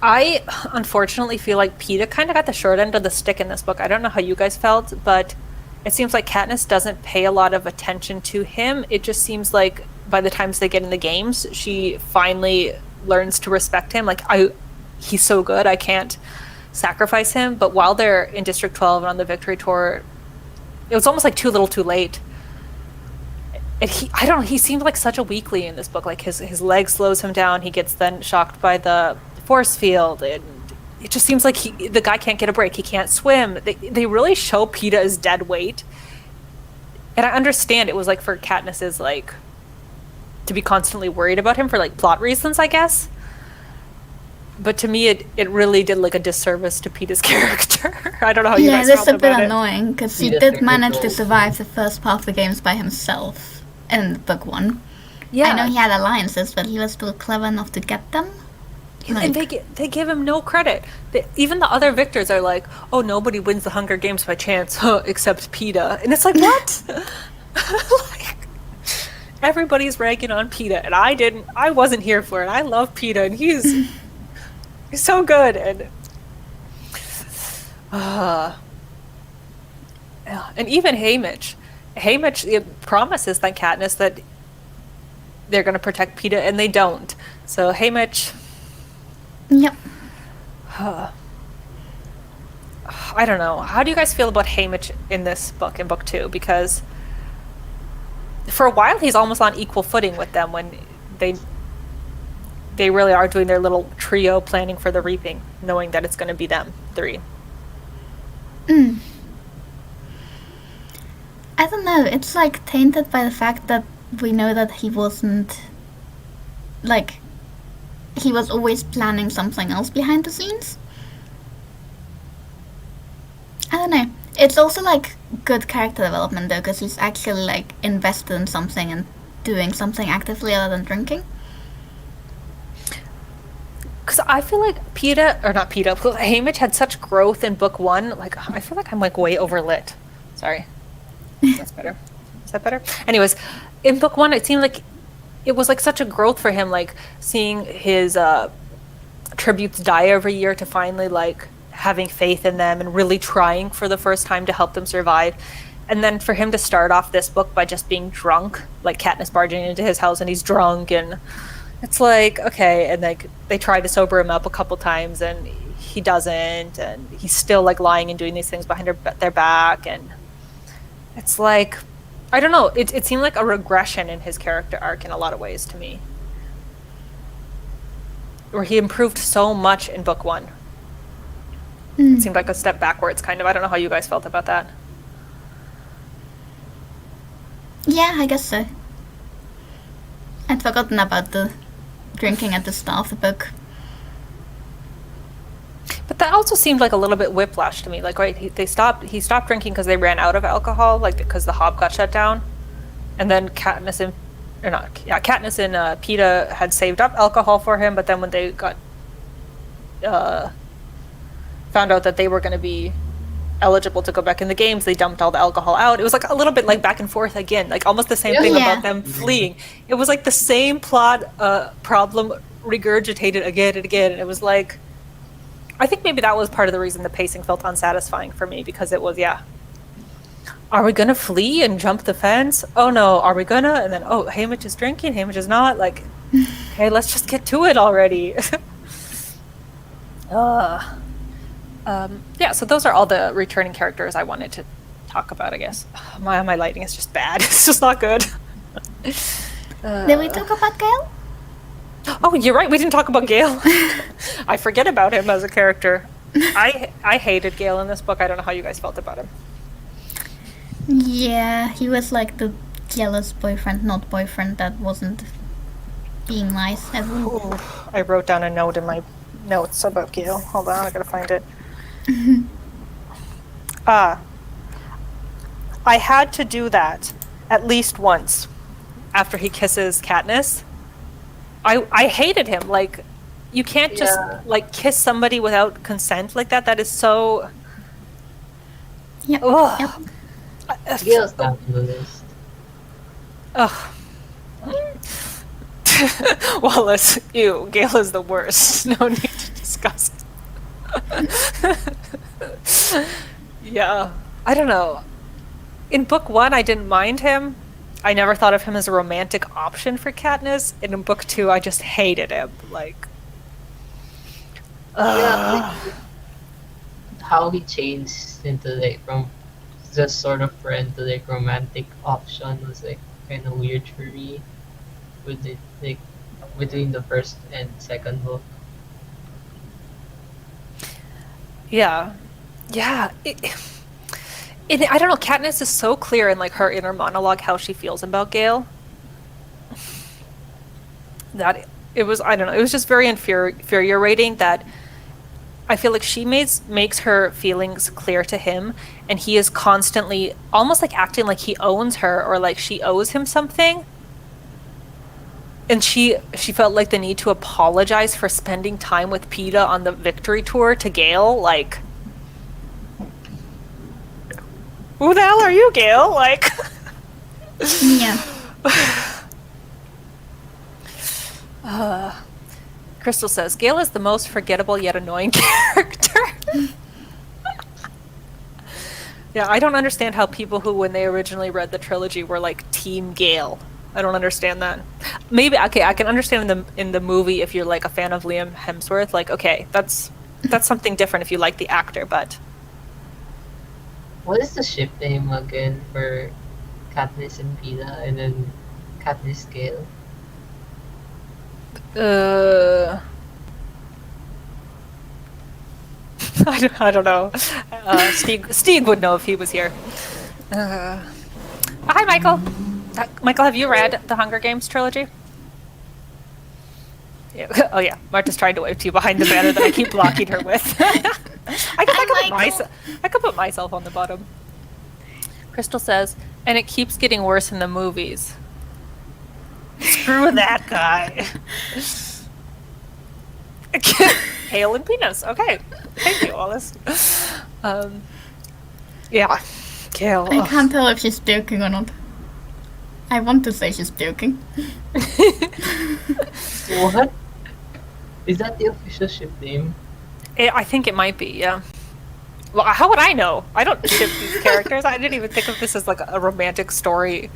Speaker 1: I unfortunately feel like Peeta kind of got the short end of the stick in this book. I don't know how you guys felt, but it seems like Katniss doesn't pay a lot of attention to him. It just seems like by the times they get in the games, she finally learns to respect him. Like, he's so good, I can't sacrifice him. But while they're in District 12 and on the Victory Tour, it was almost like too little too late. And I don't know, he seemed like such a weakling in this book. Like his leg slows him down. He gets then shocked by the force field, and it just seems like the guy can't get a break. He can't swim. They really show Peeta as dead weight, and I understand it was like for Katniss's like to be constantly worried about him for like plot reasons, I guess. But to me, it really did like a disservice to Peeta's character. I don't know how you guys felt
Speaker 3: that's a bit
Speaker 1: about it.
Speaker 3: annoying because he
Speaker 2: Peeta
Speaker 3: did manage to
Speaker 2: technical.
Speaker 3: survive the first part of the games by himself in book 1.
Speaker 1: Yeah,
Speaker 3: I know he had alliances, but he was still clever enough to get them.
Speaker 1: and they give him no credit. Even the other victors are like, oh, nobody wins the Hunger Games by chance, except Peeta. And it's like, what? Like, everybody's ragging on PETA, and I wasn't here for it. I love PETA, and he's so good. And even Haymitch. Haymitch promises that Katniss that they're going to protect PETA, and they don't. So Haymitch,
Speaker 3: Yep.
Speaker 1: I don't know. How do you guys feel about Haymitch in this book, in book 2? Because for a while he's almost on equal footing with them when they really are doing their little trio planning for the reaping, knowing that it's going to be them 3.
Speaker 3: I don't know, it's like tainted by the fact that we know that he wasn't, like, he was always planning something else behind the scenes. I don't know. It's also like good character development though, because he's actually like invested in something and doing something actively other than drinking.
Speaker 1: Because I feel like Haymitch had such growth in book 1. Like, I feel like I'm like way overlit. Sorry. That's better. Is that better? Anyways, in book 1, it seemed like it was like such a growth for him, like seeing his tributes die every year to finally like having faith in them and really trying for the first time to help them survive. And then for him to start off this book by just being drunk, like Katniss barging into his house and he's drunk, and it's like, okay, and like they try to sober him up a couple times and he doesn't, and he's still like lying and doing these things behind their back, and it's like, I don't know, it seemed like a regression in his character arc in a lot of ways to me, where he improved so much in book 1. It seemed like a step backwards, kind of. I don't know how you guys felt about that.
Speaker 3: Yeah, I guess so. I'd forgotten about the drinking at the start of the book.
Speaker 1: But that also seemed like a little bit whiplash to me. Like, right, he stopped drinking because they ran out of alcohol, like because the Hob got shut down, and then Katniss and PETA had saved up alcohol for him. But then when they got found out that they were going to be eligible to go back in the games, they dumped all the alcohol out. It was like a little bit like back and forth again, like almost the same thing about them fleeing. It was like the same plot problem regurgitated again and again, and it was like, I think maybe that was part of the reason the pacing felt unsatisfying for me, because it was, are we gonna flee and jump the fence? Oh no, are we gonna? And then, oh, Haymitch is drinking, Haymitch is not. Like, okay, let's just get to it already. So those are all the returning characters I wanted to talk about, I guess. My lighting is just bad. It's just not good.
Speaker 3: Did we talk about Gale?
Speaker 1: Oh, you're right. We didn't talk about Gale. I forget about him as a character. I hated Gale in this book. I don't know how you guys felt about him.
Speaker 3: Yeah, he was like the jealous boyfriend, not boyfriend, that wasn't being nice.
Speaker 1: Ooh, I wrote down a note in my notes about Gale. Hold on, I gotta find it. I had to do that at least once after he kisses Katniss. I hated him. Like, you can't just like kiss somebody without consent like that. That is so.
Speaker 3: Yep.
Speaker 1: Ugh.
Speaker 2: Gale's down on the list.
Speaker 1: Ugh. Wallace, ew, Gale is the worst. No need to discuss. Yeah, I don't know. In book 1, I didn't mind him. I never thought of him as a romantic option for Katniss. And in book 2, I just hated him. Like,
Speaker 2: like, how he changed into like from just sort of friend to like romantic option was like kind of weird for me. With it, like between the first and second book.
Speaker 1: yeah. I don't know, Katniss is so clear in like her inner monologue how she feels about Gale. That it was, I don't know, it was just very infuriating that I feel like she makes her feelings clear to him, and he is constantly almost like acting like he owns her or like she owes him something. And she felt like the need to apologize for spending time with PETA on the victory tour to Gale. Like, who the hell are you, Gale? Like,
Speaker 3: Yeah.
Speaker 1: Crystal says, Gale is the most forgettable yet annoying character. Yeah, I don't understand how people who, when they originally read the trilogy, were like Team Gale. I don't understand that. Maybe okay, I can understand in the movie if you're like a fan of Liam Hemsworth. Like, okay, that's something different if you like the actor. But
Speaker 2: What is the ship name again for Katniss and Peeta, and then Katniss Gale?
Speaker 1: I don't know. Stieg would know if he was here. Hi, Michael. Michael, have you read the Hunger Games trilogy? Yeah. Oh yeah, Marta's trying to wave to you behind the banner that I keep blocking her with. I could put myself on the bottom. Crystal says, and it keeps getting worse in the movies. Screw that guy. Hail and penis. Okay. Thank you, Alice. Yeah. Gale.
Speaker 3: I can't tell if she's joking or not. I want to say she's joking.
Speaker 2: What? Is that the official ship name?
Speaker 1: I think it might be, yeah. Well, how would I know? I don't ship these characters. I didn't even think of this as like a romantic story.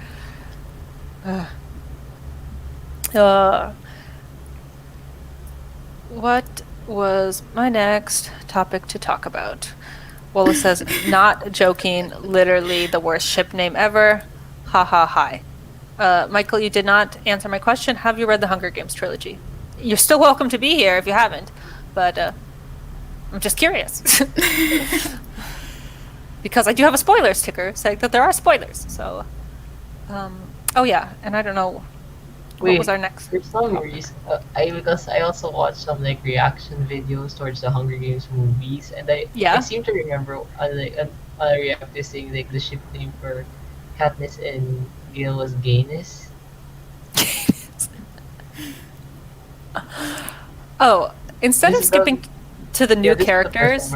Speaker 1: What was my next topic to talk about? Wallace says, not joking, literally the worst ship name ever. Ha ha hi. Michael, you did not answer my question. Have you read the Hunger Games trilogy? You're still welcome to be here if you haven't, but I'm just curious. Because I do have a spoiler sticker saying that there are spoilers. So, oh yeah, and I don't know. What was our next?
Speaker 2: For some reason, because I also watched some like reaction videos towards the Hunger Games movies, and I seem to remember a reactor saying like the ship name for Katniss and Gale was Gayness.
Speaker 1: Oh, instead of skipping to the new characters,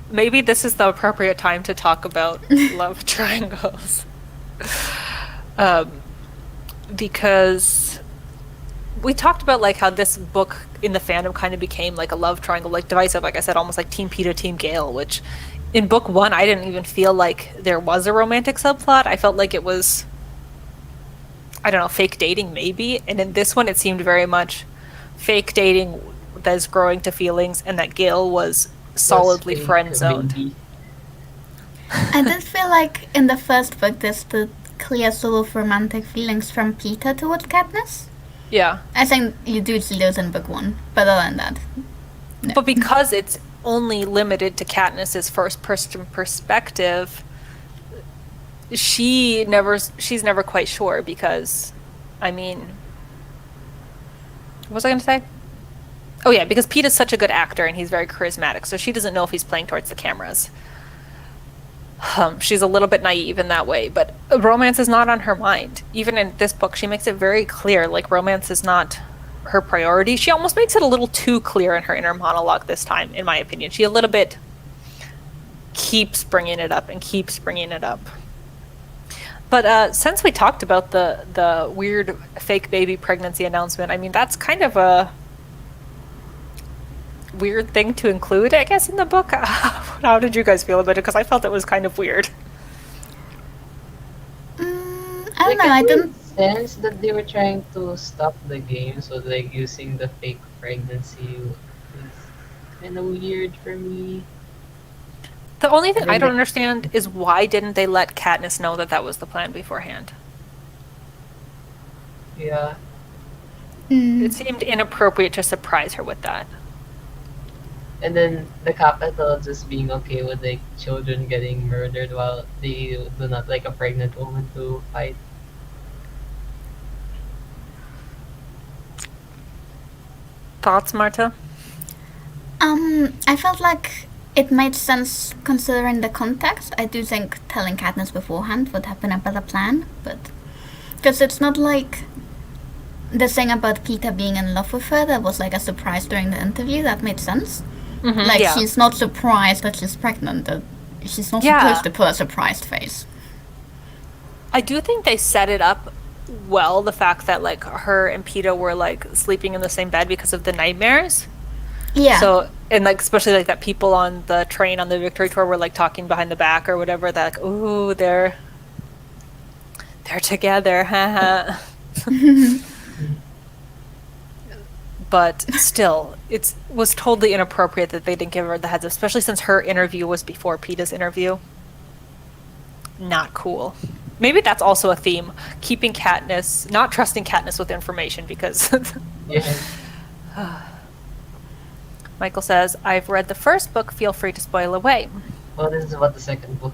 Speaker 1: maybe this is the appropriate time to talk about love triangles. Because we talked about like how this book in the fandom kind of became like a love triangle, like divisive, like I said, almost like Team Peeta, Team Gale, which in book one, I didn't even feel like there was a romantic subplot. I felt like it was, I don't know, fake dating maybe. And in this one, it seemed very much fake dating that is growing to feelings, and that Gale was solidly friend-zoned.
Speaker 3: I did feel like in the first book, there's the clear sort of romantic feelings from Peeta towards Katniss.
Speaker 1: Yeah.
Speaker 3: I think you do see those in book one, but other than that, no.
Speaker 1: But because it's only limited to Katniss's first-person perspective, she's never quite sure because, I mean, what was I going to say? Oh yeah, because Peeta's such a good actor and he's very charismatic, so she doesn't know if he's playing towards the cameras. She's a little bit naive in that way, but romance is not on her mind. Even in this book, she makes it very clear, like, romance is not her priority. She almost makes it a little too clear in her inner monologue this time, in my opinion. She a little bit keeps bringing it up and keeps bringing it up. But since we talked about the weird fake baby pregnancy announcement, I mean, that's kind of a weird thing to include, I guess, in the book. How did you guys feel about it? Because I felt it was kind of weird.
Speaker 3: I don't know. I didn't
Speaker 2: sense that they were trying to stop the game, so like using the fake pregnancy was kind of weird for me.
Speaker 1: The only thing I don't understand is why didn't they let Katniss know that that was the plan beforehand?
Speaker 2: Yeah.
Speaker 1: It seemed inappropriate to surprise her with that.
Speaker 2: And then the Capitol just being okay with like children getting murdered while they do not like a pregnant woman to fight.
Speaker 1: Thoughts, Marta?
Speaker 3: I felt like it made sense considering the context. I do think telling Katniss beforehand would have been a better plan, but because it's not like the thing about Peeta being in love with her that was like a surprise during the interview. That made sense.
Speaker 1: Mm-hmm,
Speaker 3: she's not surprised that she's pregnant. She's not supposed to put a surprised face.
Speaker 1: I do think they set it up well, the fact that like her and Peta were like sleeping in the same bed because of the nightmares.
Speaker 3: Yeah.
Speaker 1: So, and like especially like that people on the train on the Victory tour were like talking behind the back or whatever, that like, ooh, they're together, haha. But still, it was totally inappropriate that they didn't give her the heads up, especially since her interview was before Peta's interview. Not cool. Maybe that's also a theme, keeping Katniss, not trusting Katniss with information, because
Speaker 2: Yeah.
Speaker 1: Michael says, I've read the first book, feel free to spoil away.
Speaker 2: Well, this is about the second book.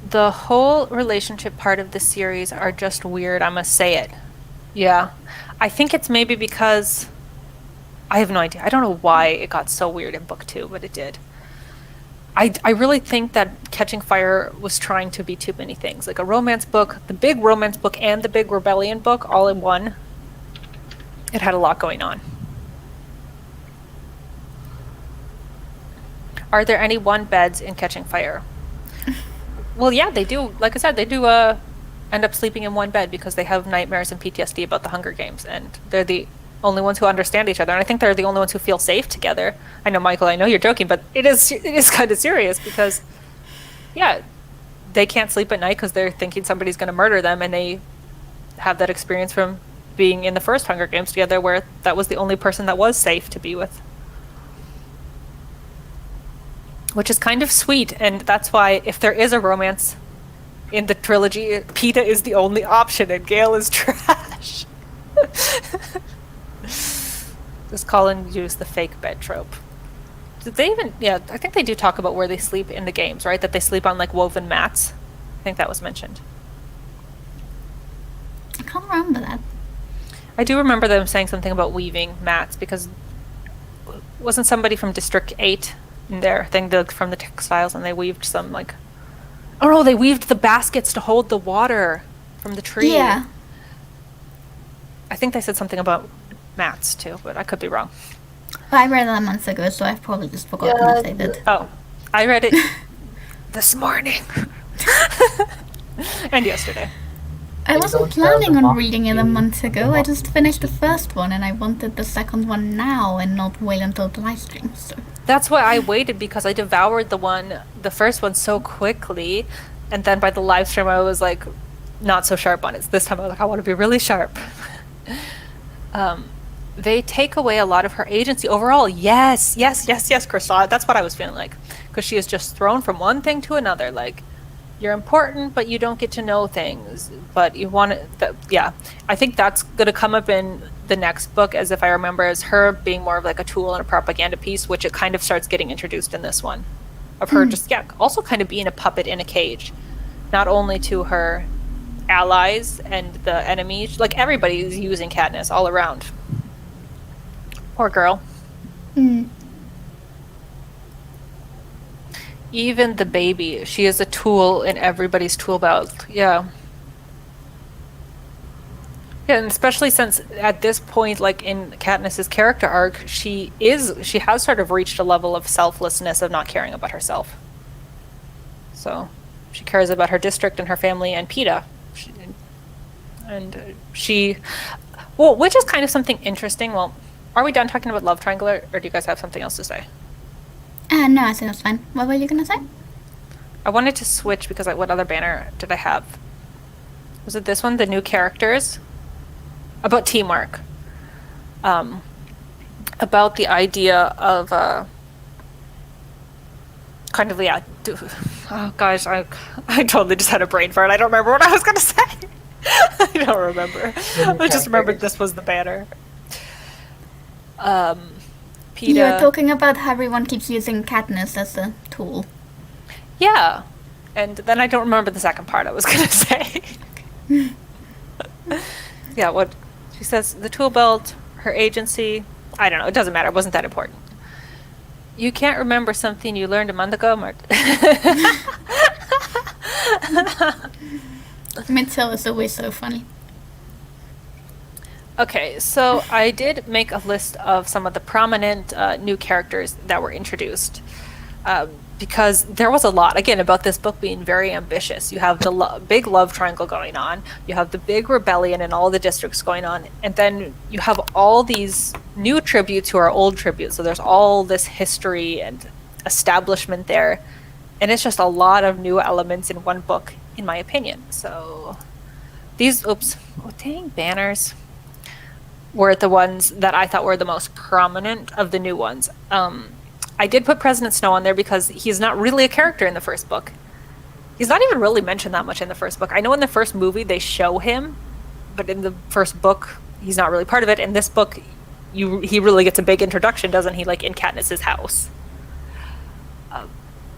Speaker 1: The whole relationship part of the series are just weird, I must say it. Yeah. I think it's maybe because I have no idea. I don't know why it got so weird in book 2, but it did. I really think that Catching Fire was trying to be too many things. Like a romance book, the big romance book, and the big rebellion book all in one. It had a lot going on. Are there any one beds in Catching Fire? Well, yeah, they do. Like I said, they do end up sleeping in one bed because they have nightmares and PTSD about the Hunger Games, and they're the only ones who understand each other. And I think they're the only ones who feel safe together. I know, Michael, I know you're joking, but it is kind of serious because, yeah, they can't sleep at night because they're thinking somebody's going to murder them, and they have that experience from being in the first Hunger Games together, where that was the only person that was safe to be with. Which is kind of sweet, and that's why if there is a romance in the trilogy, Peta is the only option and Gale is trash. Does Colin use the fake bed trope? Did they even... Yeah, I think they do talk about where they sleep in the games, right? That they sleep on, like, woven mats. I think that was mentioned.
Speaker 3: I can't remember that.
Speaker 1: I do remember them saying something about weaving mats, because wasn't somebody from District 8 in their thing from the textiles, and they weaved some, like... Oh, no, they weaved the baskets to hold the water from the tree.
Speaker 3: Yeah.
Speaker 1: I think they said something about mats, too, but I could be wrong.
Speaker 3: Well, I read that months ago, so I've probably just forgotten that they did.
Speaker 1: Oh, I read it this morning. And yesterday.
Speaker 3: I
Speaker 2: They
Speaker 3: wasn't
Speaker 2: don't tell
Speaker 3: planning
Speaker 2: the
Speaker 3: on
Speaker 2: box
Speaker 3: reading it a
Speaker 2: in
Speaker 3: month
Speaker 2: the
Speaker 3: ago. I
Speaker 2: box.
Speaker 3: just finished the first one, and I wanted the second one now and not wait until the live stream, so...
Speaker 1: That's why I waited, because I devoured the first one so quickly, and then by the live stream I was like not so sharp on it. This time I was like, I want to be really sharp. They take away a lot of her agency overall. Yes, Krista. That's what I was feeling like, because she is just thrown from one thing to another. Like, you're important, but you don't get to know things. But you want to, yeah. I think that's going to come up in the next book, as if I remember, as her being more of like a tool and a propaganda piece, which it kind of starts getting introduced in this one. Of her just, yeah, also kind of being a puppet in a cage. Not only to her allies and the enemies, like everybody is using Katniss all around. Poor girl. Even the baby, she is a tool in everybody's tool belt. Yeah. Yeah, and especially since at this point, like in Katniss's character arc, she has sort of reached a level of selflessness, of not caring about herself. So she cares about her district and her family and Peta. Well, which is kind of something interesting. Well, are we done talking about Love Triangle, or do you guys have something else to say?
Speaker 3: No, I think that's fine. What were you gonna say?
Speaker 1: I wanted to switch because what other banner did I have? Was it this one? The new characters? About teamwork. About the idea of kind of, yeah. Oh gosh, I totally just had a brain fart. I don't remember what I was gonna say. I don't remember. I just remembered this was the banner. Peta.
Speaker 3: You're talking about how everyone keeps using Katniss as a tool.
Speaker 1: Yeah, and then I don't remember the second part I was gonna say. Yeah, what she says, the tool belt, her agency. I don't know. It doesn't matter. It wasn't that important. You can't remember something you learned a month ago, Mart.
Speaker 3: Mitchell is always so funny.
Speaker 1: Okay, so I did make a list of some of the prominent new characters that were introduced. because there was a lot, again, about this book being very ambitious. You have the big love triangle going on, you have the big rebellion in all the districts going on, and then you have all these new tributes who are old tributes. So there's all this history and establishment there, and it's just a lot of new elements in one book, in my opinion. So these, dang, banners were the ones that I thought were the most prominent of the new ones. I did put President Snow on there because he's not really a character in the first book. He's not even really mentioned that much in the first book. I know in the first movie they show him, but in the first book he's not really part of it. In this book, he really gets a big introduction, doesn't he? Like in Katniss's house,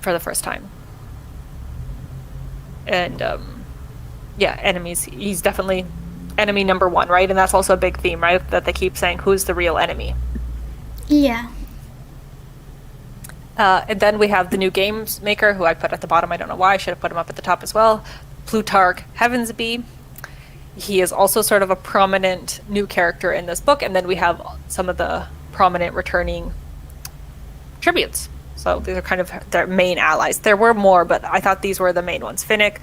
Speaker 1: for the first time. And yeah, enemies. He's definitely enemy number one, right? And that's also a big theme, right? That they keep saying, who's the real enemy?
Speaker 3: Yeah.
Speaker 1: And then we have the new games maker, who I put at the bottom. I don't know why. I should have put him up at the top as well. Plutarch Heavensby. He is also sort of a prominent new character in this book. And then we have some of the prominent returning tributes. So these are kind of their main allies. There were more, but I thought these were the main ones. Finnick,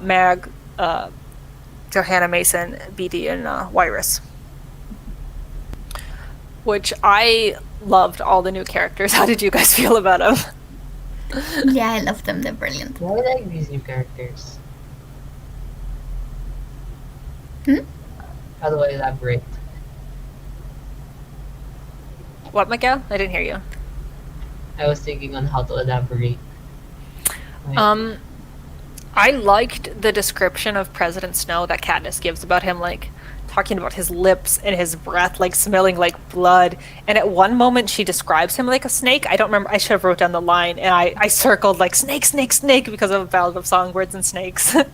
Speaker 1: Mag, Johanna Mason, BD, and Wyrus. Which I loved all the new characters. How did you guys feel about them?
Speaker 3: Yeah, I love them. They're brilliant.
Speaker 2: I like these new characters. How do I elaborate?
Speaker 1: What, Miguel? I didn't hear you.
Speaker 2: I was thinking on how to elaborate.
Speaker 1: I liked the description of President Snow that Katniss gives about him, like talking about his lips and his breath, like smelling like blood. And at one moment she describes him like a snake. I don't remember. I should have wrote down the line, and I circled like snake, snake, snake because of a Ballad of Songbirds and Snakes. I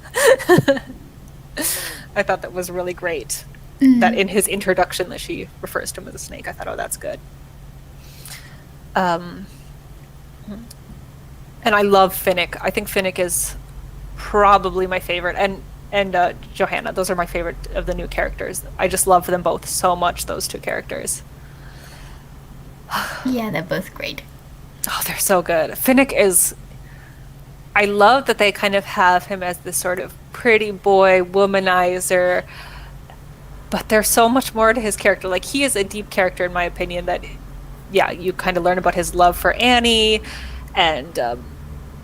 Speaker 1: thought that was really great. That in his introduction that she refers to him as a snake. I thought, oh, that's good. And I love Finnick. I think Finnick is probably my favorite, and Johanna. Those are my favorite of the new characters. I just love them both so much, those two characters.
Speaker 3: Yeah, they're both great.
Speaker 1: Oh, they're so good. Finnick is... I love that they kind of have him as this sort of pretty boy womanizer, but there's so much more to his character. Like, he is a deep character, in my opinion, that, yeah, you kind of learn about his love for Annie, and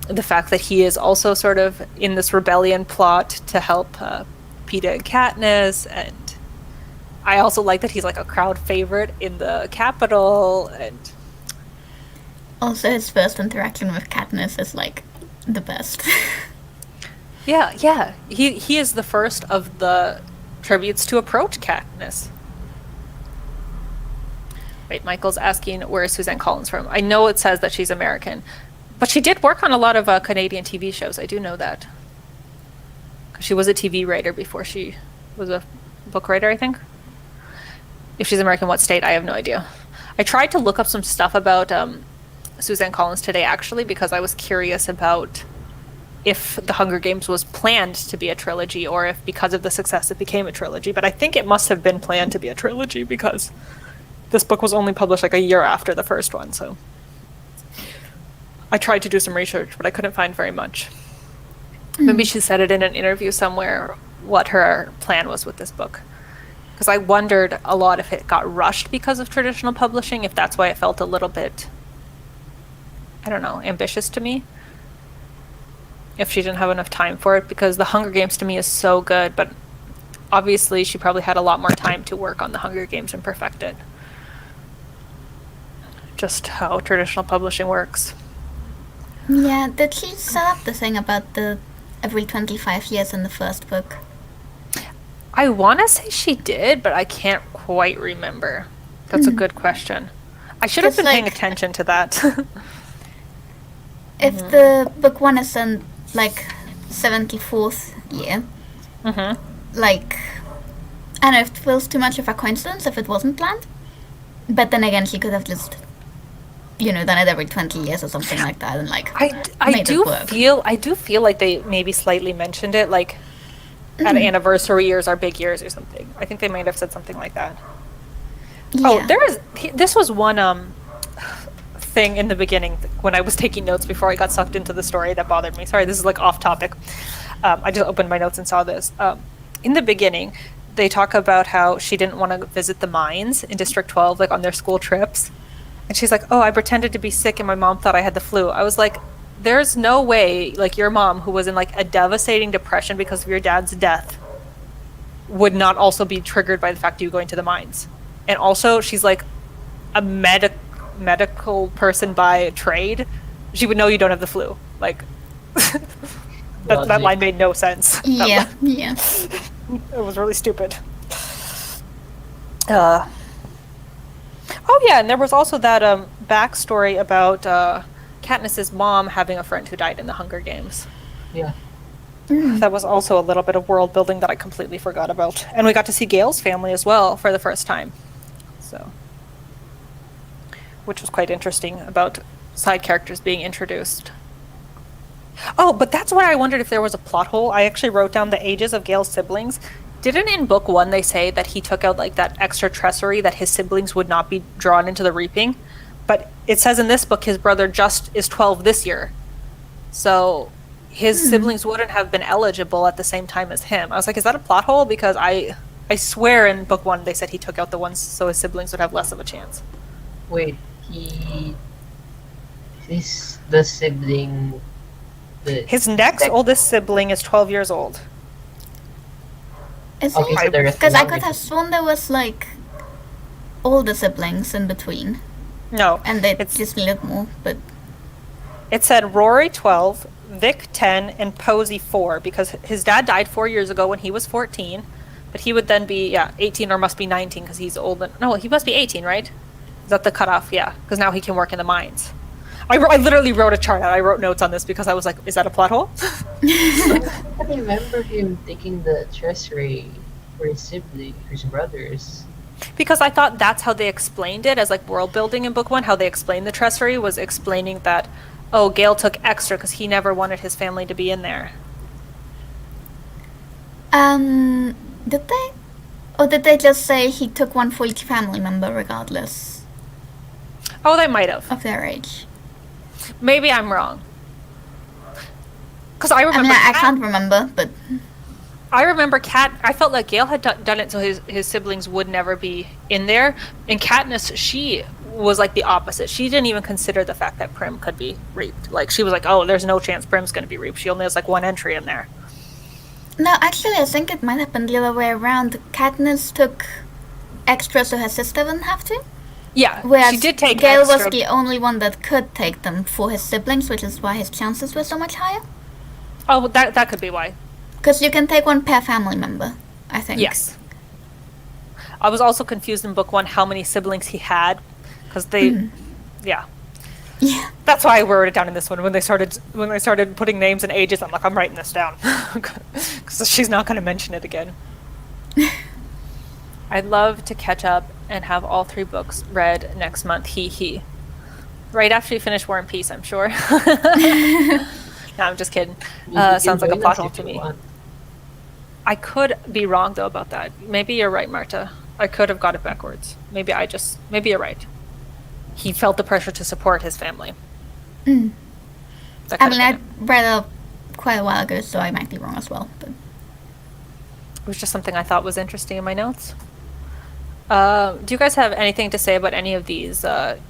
Speaker 1: the fact that he is also sort of in this rebellion plot to help Peeta and Katniss, and I also like that he's like a crowd favorite in the capital, and
Speaker 3: Also, his first interaction with Katniss is like the best.
Speaker 1: yeah, he is the first of the tributes to approach Katniss. Wait, Michael's asking where is Suzanne Collins from. I know it says that she's American, but she did work on a lot of Canadian TV shows. I do know that. 'Cause she was a TV writer before she was a book writer, I think. If she's American, what state? I have no idea. I tried to look up some stuff about Suzanne Collins today, actually, because I was curious about if the Hunger Games was planned to be a trilogy, or if because of the success it became a trilogy. But I think it must have been planned to be a trilogy, because this book was only published like a year after the first one, so I tried to do some research, but I couldn't find very much. Maybe she said it in an interview somewhere, what her plan was with this book. Because I wondered a lot if it got rushed because of traditional publishing, if that's why it felt a little bit, I don't know, ambitious to me. If she didn't have enough time for it, because The Hunger Games to me is so good, but obviously she probably had a lot more time to work on The Hunger Games and perfect it. Just how traditional publishing works.
Speaker 3: Yeah, did she set up the thing about the every 25 years in the first book?
Speaker 1: I want to say she did, but I can't quite remember. That's a good question. I should have
Speaker 3: Just
Speaker 1: been paying
Speaker 3: like-
Speaker 1: attention to that.
Speaker 3: If the book one is in like 74th year, like, I don't know, it feels too much of a coincidence if it wasn't planned. But then again, she could have just, done it every 20 years or something like that, and like
Speaker 1: I
Speaker 3: made it
Speaker 1: do
Speaker 3: work.
Speaker 1: feel like they maybe slightly mentioned it, like at anniversary years are big years or something. I think they might have said something like that.
Speaker 3: Yeah.
Speaker 1: Oh, this was one thing in the beginning when I was taking notes before I got sucked into the story that bothered me. Sorry, this is like off topic. I just opened my notes and saw this. In the beginning, they talk about how she didn't want to visit the mines in District 12, like on their school trips. And she's like, oh, I pretended to be sick and my mom thought I had the flu. I was like, there's no way, like, your mom, who was in like a devastating depression because of your dad's death, would not also be triggered by the fact of you going to the mines. And also, she's like a medical person by trade. She would know you don't have the flu. Like, that line made no sense.
Speaker 3: Yeah.
Speaker 1: It was really stupid. Oh yeah, and there was also that backstory about Katniss's mom having a friend who died in the Hunger Games.
Speaker 2: Yeah.
Speaker 1: That was also a little bit of world building that I completely forgot about. And we got to see Gale's family as well for the first time. So, which was quite interesting about side characters being introduced. Oh, but that's why I wondered if there was a plot hole. I actually wrote down the ages of Gale's siblings. Didn't in book 1 they say that he took out like that extra treasury that his siblings would not be drawn into the reaping? But it says in this book his brother just is 12 this year. So his siblings wouldn't have been eligible at the same time as him. I was like, is that a plot hole? Because I swear in book 1 they said he took out the ones so his siblings would have less of a chance.
Speaker 2: Wait, the sibling.
Speaker 1: His next oldest sibling is 12 years old.
Speaker 3: Is
Speaker 2: Okay, so
Speaker 3: it?
Speaker 2: there is
Speaker 3: Because I
Speaker 2: one
Speaker 3: could have sworn there was like older siblings in between,
Speaker 1: No.
Speaker 3: and they
Speaker 1: It's-
Speaker 3: just needed more. But
Speaker 1: It said Rory 12, Vic 10, and Posey 4, because his dad died 4 years ago when he was 14, but he would then be, 18 or must be 19 because he's old. No, he must be 18, right? Is that the cutoff? Yeah, because now he can work in the mines. I literally wrote a chart out. I wrote notes on this because I was like, is that a plot hole?
Speaker 2: I remember him taking the treasury for his brothers.
Speaker 1: Because I thought that's how they explained it as like world building in book 1. How they explained the treasury was explaining that, oh, Gale took extra because he never wanted his family to be in there.
Speaker 3: did they? Or did they just say he took one for each family member regardless
Speaker 1: Oh, they might have.
Speaker 3: of their age?
Speaker 1: Maybe I'm wrong. Because I
Speaker 3: I
Speaker 1: remember.
Speaker 3: mean, I can't remember, but
Speaker 1: I remember I felt like Gale had done it so his siblings would never be in there. And Katniss, she was like the opposite. She didn't even consider the fact that Prim could be raped. Like, she was like, oh, there's no chance Prim's going to be raped. She only has like one entry in there.
Speaker 3: no, actually, I think it might have been the other way around. Katniss took extra so her sister wouldn't have to.
Speaker 1: Yeah,
Speaker 3: Whereas
Speaker 1: she did take
Speaker 3: Gale
Speaker 1: extra.
Speaker 3: was the only one that could take them for his siblings, which is why his chances were so much higher.
Speaker 1: Oh, well, that could be why.
Speaker 3: Because you can take one per family member, I think.
Speaker 1: Yes. I was also confused in book 1 how many siblings he had. Because they... Yeah.
Speaker 3: Yeah.
Speaker 1: That's why I wrote it down in this one. When they started putting names and ages, I'm like, I'm writing this down. Because she's not going to mention it again. I'd love to catch up and have all 3 books read next month. He. Right after you finish War and Peace, I'm sure. No, I'm just kidding.
Speaker 2: You can
Speaker 1: Sounds like a
Speaker 2: join
Speaker 1: plot
Speaker 2: us
Speaker 1: hole
Speaker 2: if
Speaker 1: to
Speaker 2: you
Speaker 1: me.
Speaker 2: want.
Speaker 1: I could be wrong, though, about that. Maybe you're right, Marta. I could have got it backwards. Maybe you're right. He felt the pressure to support his family.
Speaker 3: Mm.
Speaker 1: That
Speaker 3: I
Speaker 1: could
Speaker 3: mean,
Speaker 1: have
Speaker 3: I
Speaker 1: been it.
Speaker 3: read it quite a while ago, so I might be wrong as well. But
Speaker 1: It was just something I thought was interesting in my notes. Do you guys have anything to say about any of these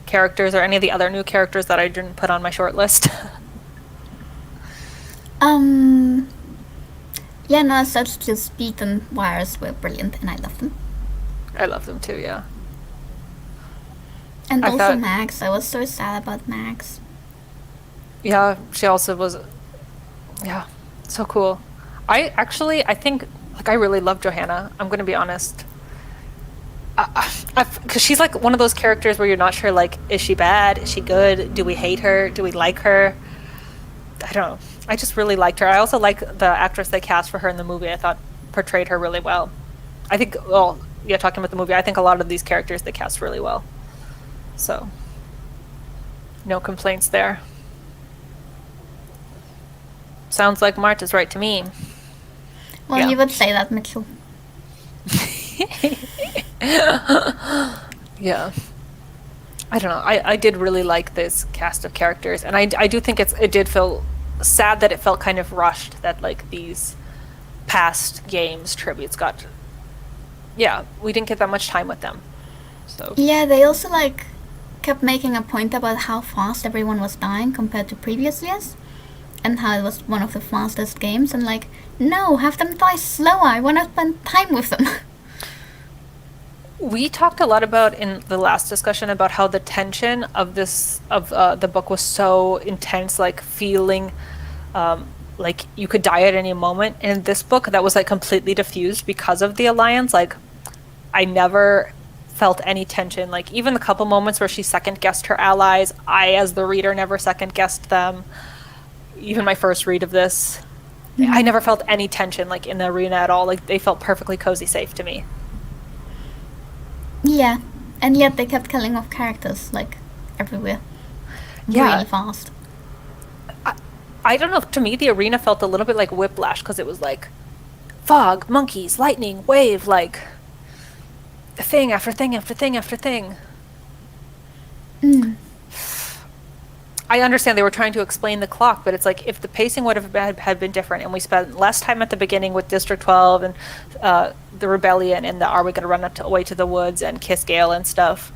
Speaker 1: characters or any of the other new characters that I didn't put on my short list?
Speaker 3: yeah, no, as such, just Beat and Wires were brilliant, and I love them.
Speaker 1: I love them too, yeah.
Speaker 3: And
Speaker 1: I
Speaker 3: also
Speaker 1: thought-
Speaker 3: Max. I was so sad about Max.
Speaker 1: Yeah, she also was, yeah, so cool. I think, like, I really love Johanna. I'm going to be honest. Because she's like one of those characters where you're not sure, like, is she bad? Is she good? Do we hate her? Do we like her? I don't know. I just really liked her. I also like the actress they cast for her in the movie. I thought portrayed her really well. I think, well, yeah, talking about the movie, I think a lot of these characters they cast really well. So, no complaints there. Sounds like Marta's right to me.
Speaker 3: Well,
Speaker 1: Yeah.
Speaker 3: you would say that, Mitchell.
Speaker 1: Yeah. I don't know. I did really like this cast of characters, and I do think it did feel sad that it felt kind of rushed that like these past games tributes got. Yeah, we didn't get that much time with them. So
Speaker 3: Yeah, they also like kept making a point about how fast everyone was dying compared to previous years, and how it was one of the fastest games. And like, no, have them die slower. I want to spend time with them.
Speaker 1: we talked a lot about in the last discussion about how the tension of the book was so intense, like feeling like you could die at any moment. And in this book, that was like completely diffused because of the alliance. Like, I never felt any tension. Like, even the couple moments where she second guessed her allies, I, as the reader, never second guessed them. Even my first read of this, I never felt any tension like in the arena at all. Like, they felt perfectly cozy safe to me.
Speaker 3: Yeah, and yet they kept killing off characters like everywhere.
Speaker 1: Yeah.
Speaker 3: Really fast.
Speaker 1: I don't know. To me, the arena felt a little bit like Whiplash because it was like fog, monkeys, lightning, wave, like thing after thing after thing after thing. I understand they were trying to explain the clock, but it's like if the pacing would have had been different and we spent less time at the beginning with District 12 and the rebellion and the are we going to run away to the woods and kiss Gale and stuff,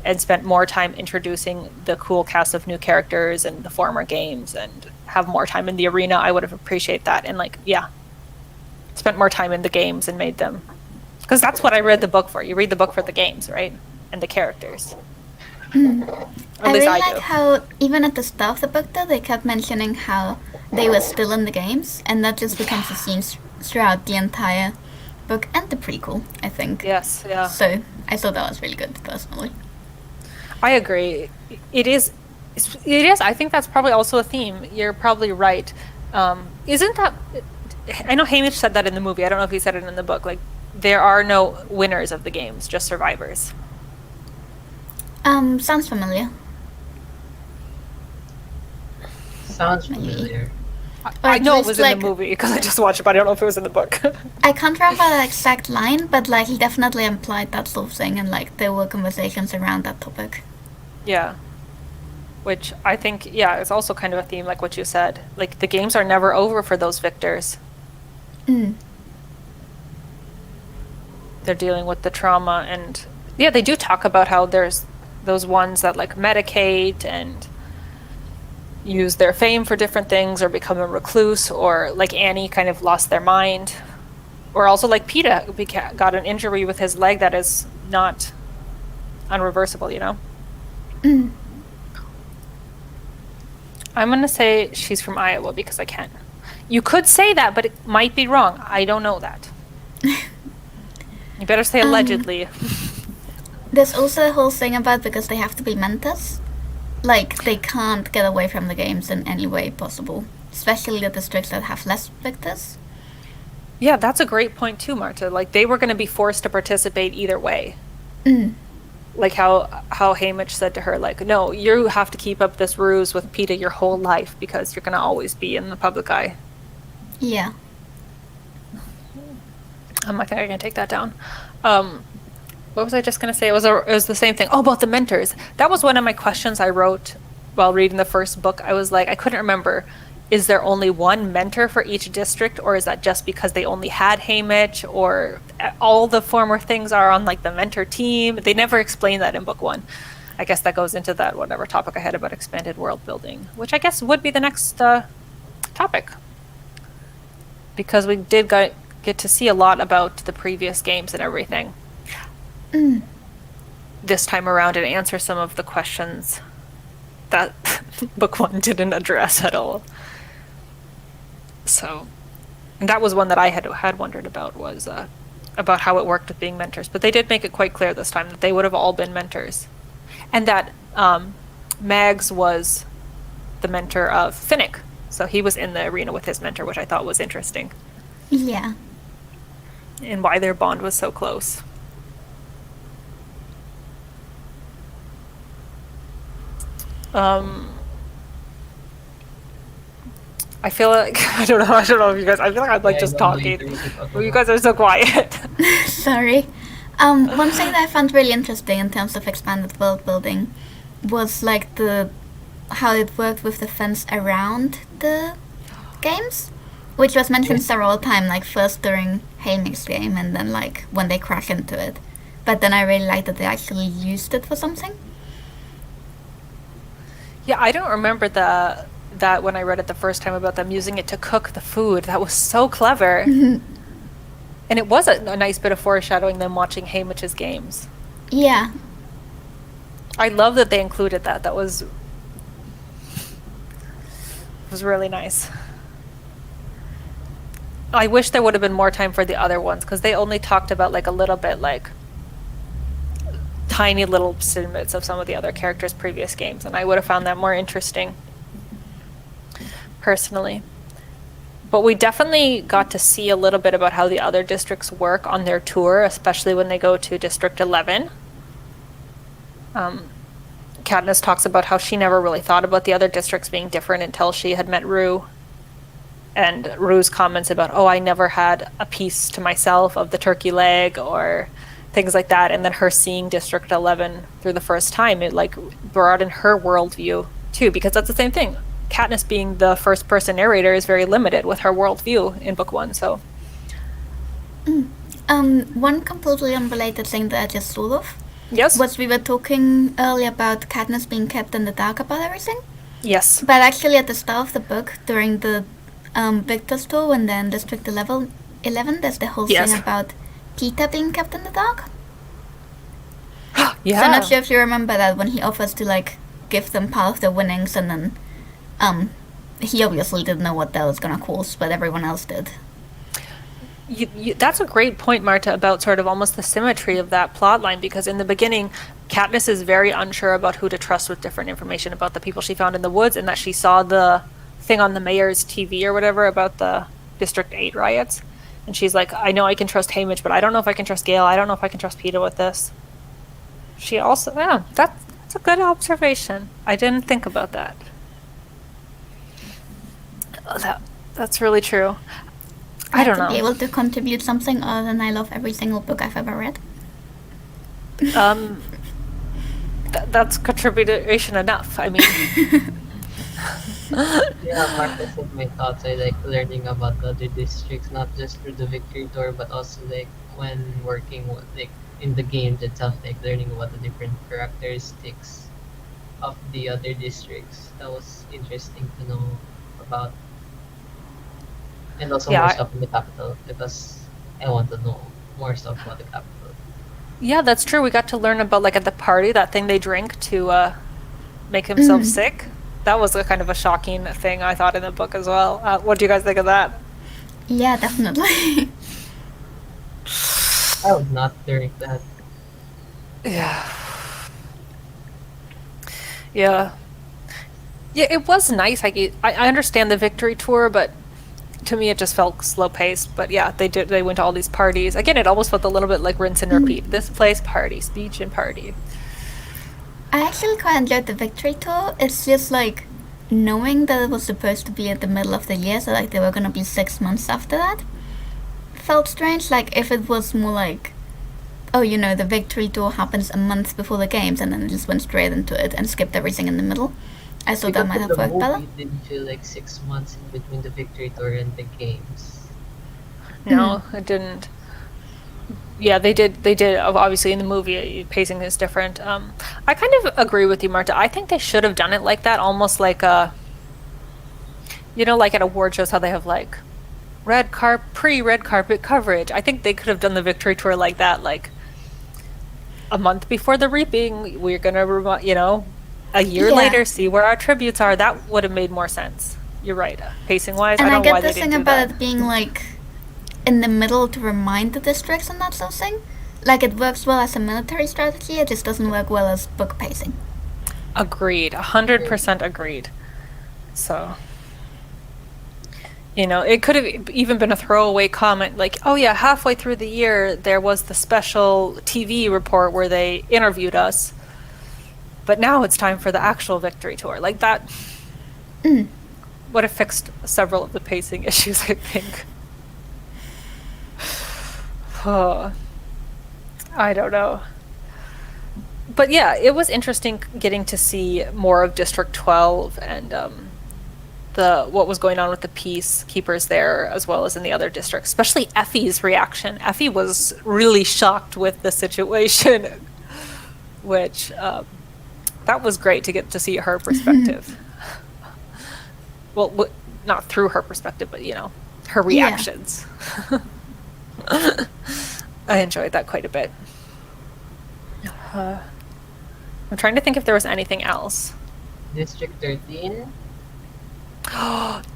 Speaker 1: and spent more time introducing the cool cast of new characters and the former games and have more time in the arena, I would have appreciated that. And like, yeah, spent more time in the games and made them, because that's what I read the book for. You read the book for the games, right? And the characters. At
Speaker 3: I
Speaker 1: least
Speaker 3: really
Speaker 1: I
Speaker 3: like
Speaker 1: do.
Speaker 3: how even at the start of the book though they kept mentioning how they were still in the games, and that just becomes a scene throughout the entire book and the prequel, I think.
Speaker 1: Yes, yeah.
Speaker 3: So I thought that was really good personally.
Speaker 1: I agree. It is. I think that's probably also a theme. You're probably right. Isn't that? I know Hamish said that in the movie. I don't know if he said it in the book. Like, there are no winners of the games, just survivors.
Speaker 3: Sounds familiar.
Speaker 2: Sounds familiar.
Speaker 1: I
Speaker 3: at
Speaker 1: know it
Speaker 3: least,
Speaker 1: was
Speaker 3: like-
Speaker 1: in the movie because I just watched it, but I don't know if it was in the book.
Speaker 3: I can't remember the exact line, but like he definitely implied that sort of thing, and like there were conversations around that topic.
Speaker 1: Yeah. Which I think, yeah, it's also kind of a theme, like what you said. Like, the games are never over for those victors. They're dealing with the trauma, and yeah, they do talk about how there's those ones that like medicate and use their fame for different things or become a recluse, or like Annie kind of lost their mind, or also like Peeta got an injury with his leg that is not unreversible, you know? I'm gonna say she's from Iowa because I can. You could say that, but it might be wrong. I don't know that. You better say allegedly.
Speaker 3: There's also a whole thing about because they have to be mentors. Like, they can't get away from the games in any way possible. Especially the districts that have less victors.
Speaker 1: Yeah, that's a great point too, Marta. Like, they were going to be forced to participate either way. Like how Hamish said to her, like, no, you have to keep up this ruse with Peeta your whole life because you're going to always be in the public eye.
Speaker 3: Yeah.
Speaker 1: I think I can take that down. What was I just going to say? It was the same thing. Oh, about the mentors. That was one of my questions I wrote while reading the first book. I was like, I couldn't remember. Is there only one mentor for each district, or is that just because they only had Hamish, or all the former things are on like the mentor team? They never explained that in book one. I guess that goes into that whatever topic I had about expanded world building, which I guess would be the next topic. Because we did get to see a lot about the previous games and everything. This time around, and answer some of the questions that book one didn't address at all. So, and that was one that I had wondered about, was about how it worked with being mentors. But they did make it quite clear this time that they would have all been mentors, and that Mags was the mentor of Finnick, so he was in the arena with his mentor, which I thought was interesting,
Speaker 3: Yeah.
Speaker 1: and why their bond was so close. I feel like I don't know if you guys. I feel like I'm like
Speaker 2: Yeah,
Speaker 1: just
Speaker 2: no,
Speaker 1: talking.
Speaker 2: you talk
Speaker 1: Well, you
Speaker 2: about-
Speaker 1: guys are so quiet.
Speaker 3: Sorry. One thing that I found really interesting in terms of expanded world building was like how it worked with the fence around the games, which was mentioned several times, like first during Hamik's game and then like when they crash into it. But then I really liked that they actually used it for something.
Speaker 1: Yeah, I don't remember that when I read it the first time about them using it to cook the food. That was so clever. And it was a nice bit of foreshadowing them watching Haymitch's games.
Speaker 3: Yeah.
Speaker 1: I love that they included that. That was really nice. I wish there would have been more time for the other ones because they only talked about like a little bit, like tiny little snippets of some of the other characters' previous games, and I would have found that more interesting personally. But we definitely got to see a little bit about how the other districts work on their tour, especially when they go to District 11. Katniss talks about how she never really thought about the other districts being different until she had met Rue. And Rue's comments about, oh, I never had a piece to myself of the turkey leg or things like that. And then her seeing District 11 through the first time, it like broadened her worldview too, because that's the same thing. Katniss being the first person narrator is very limited with her worldview in book 1, so.
Speaker 3: One completely unrelated thing that I just thought of.
Speaker 1: Yes?
Speaker 3: Was we were talking earlier about Katniss being kept in the dark about everything.
Speaker 1: Yes.
Speaker 3: But actually at the start of the book, during the Victor's tour, when they're in District 11, there's the whole thing about Peter being kept in the dark.
Speaker 1: Yeah.
Speaker 3: So I'm not sure if you remember that when he offers to like give them part of the winnings, and then he obviously didn't know what that was gonna cause, but everyone else did.
Speaker 1: That's a great point, Marta, about sort of almost the symmetry of that plot line, because in the beginning, Katniss is very unsure about who to trust with different information about the people she found in the woods, and that she saw the thing on the mayor's TV or whatever about the District 8 riots. And she's like, I know I can trust Haymitch, but I don't know if I can trust Gale. I don't know if I can trust Peeta with this. She also, yeah, that's a good observation. I didn't think about that. That's really true. I don't know.
Speaker 3: To be able to contribute something other than I love every single book I've ever read.
Speaker 1: That's contribution enough. I mean,
Speaker 2: Yeah, Martha said my thoughts. I like learning about the other districts, not just through the victory tour, but also like when working with, like in the games itself, like learning about the different characteristics of the other districts. That was interesting to know about. And also more stuff in the capital, because I want to know more stuff about the capital.
Speaker 1: Yeah, that's true. We got to learn about, like, at the party, that thing they drink to make themselves sick. That was a kind of a shocking thing, I thought, in the book as well. What do you guys think of that?
Speaker 3: Yeah, definitely.
Speaker 2: I would not drink that.
Speaker 1: Yeah. Yeah, it was nice. I understand the victory tour, but to me it just felt slow paced. But yeah, they went to all these parties. Again, it almost felt a little bit like rinse and repeat. This place, party, speech and party.
Speaker 3: I actually quite enjoyed the victory tour. It's just like knowing that it was supposed to be at the middle of the year, so like they were gonna be 6 months after that, felt strange. Like if it was more like, oh, you know, the victory tour happens a month before the games, and then it just went straight into it and skipped everything in the middle. I thought that might have worked better.
Speaker 2: It didn't feel like 6 months in between the victory tour and the games.
Speaker 1: No, it didn't. Yeah, they did. Obviously, in the movie, pacing is different. I kind of agree with you, Marta. I think they should have done it like that, almost like like at award shows, how they have like pre-red carpet coverage. I think they could have done the victory tour like that, like a month before the reaping. We're gonna, a year later, see where our tributes are. That would have made more sense. You're right. Pacing wise,
Speaker 3: and
Speaker 1: I don't know why
Speaker 3: get
Speaker 1: they
Speaker 3: the
Speaker 1: didn't
Speaker 3: thing
Speaker 1: do
Speaker 3: about
Speaker 1: that.
Speaker 3: it being like in the middle to remind the districts and that sort of thing. Like it works well as a military strategy, it just doesn't work well as book pacing.
Speaker 1: Agreed. 100% agreed. So, it could have even been a throwaway comment like, oh yeah, halfway through the year there was the special TV report where they interviewed us, but now it's time for the actual victory tour. Like that would have fixed several of the pacing issues, I think. I don't know. But yeah, it was interesting getting to see more of District 12 and what was going on with the peacekeepers there, as well as in the other districts. Especially Effie's reaction. Effie was really shocked with the situation, which that was great to get to see her perspective. Well, not through her perspective, but her reactions. Yeah. I enjoyed that quite a bit. I'm trying to think if there was anything else.
Speaker 2: District 13?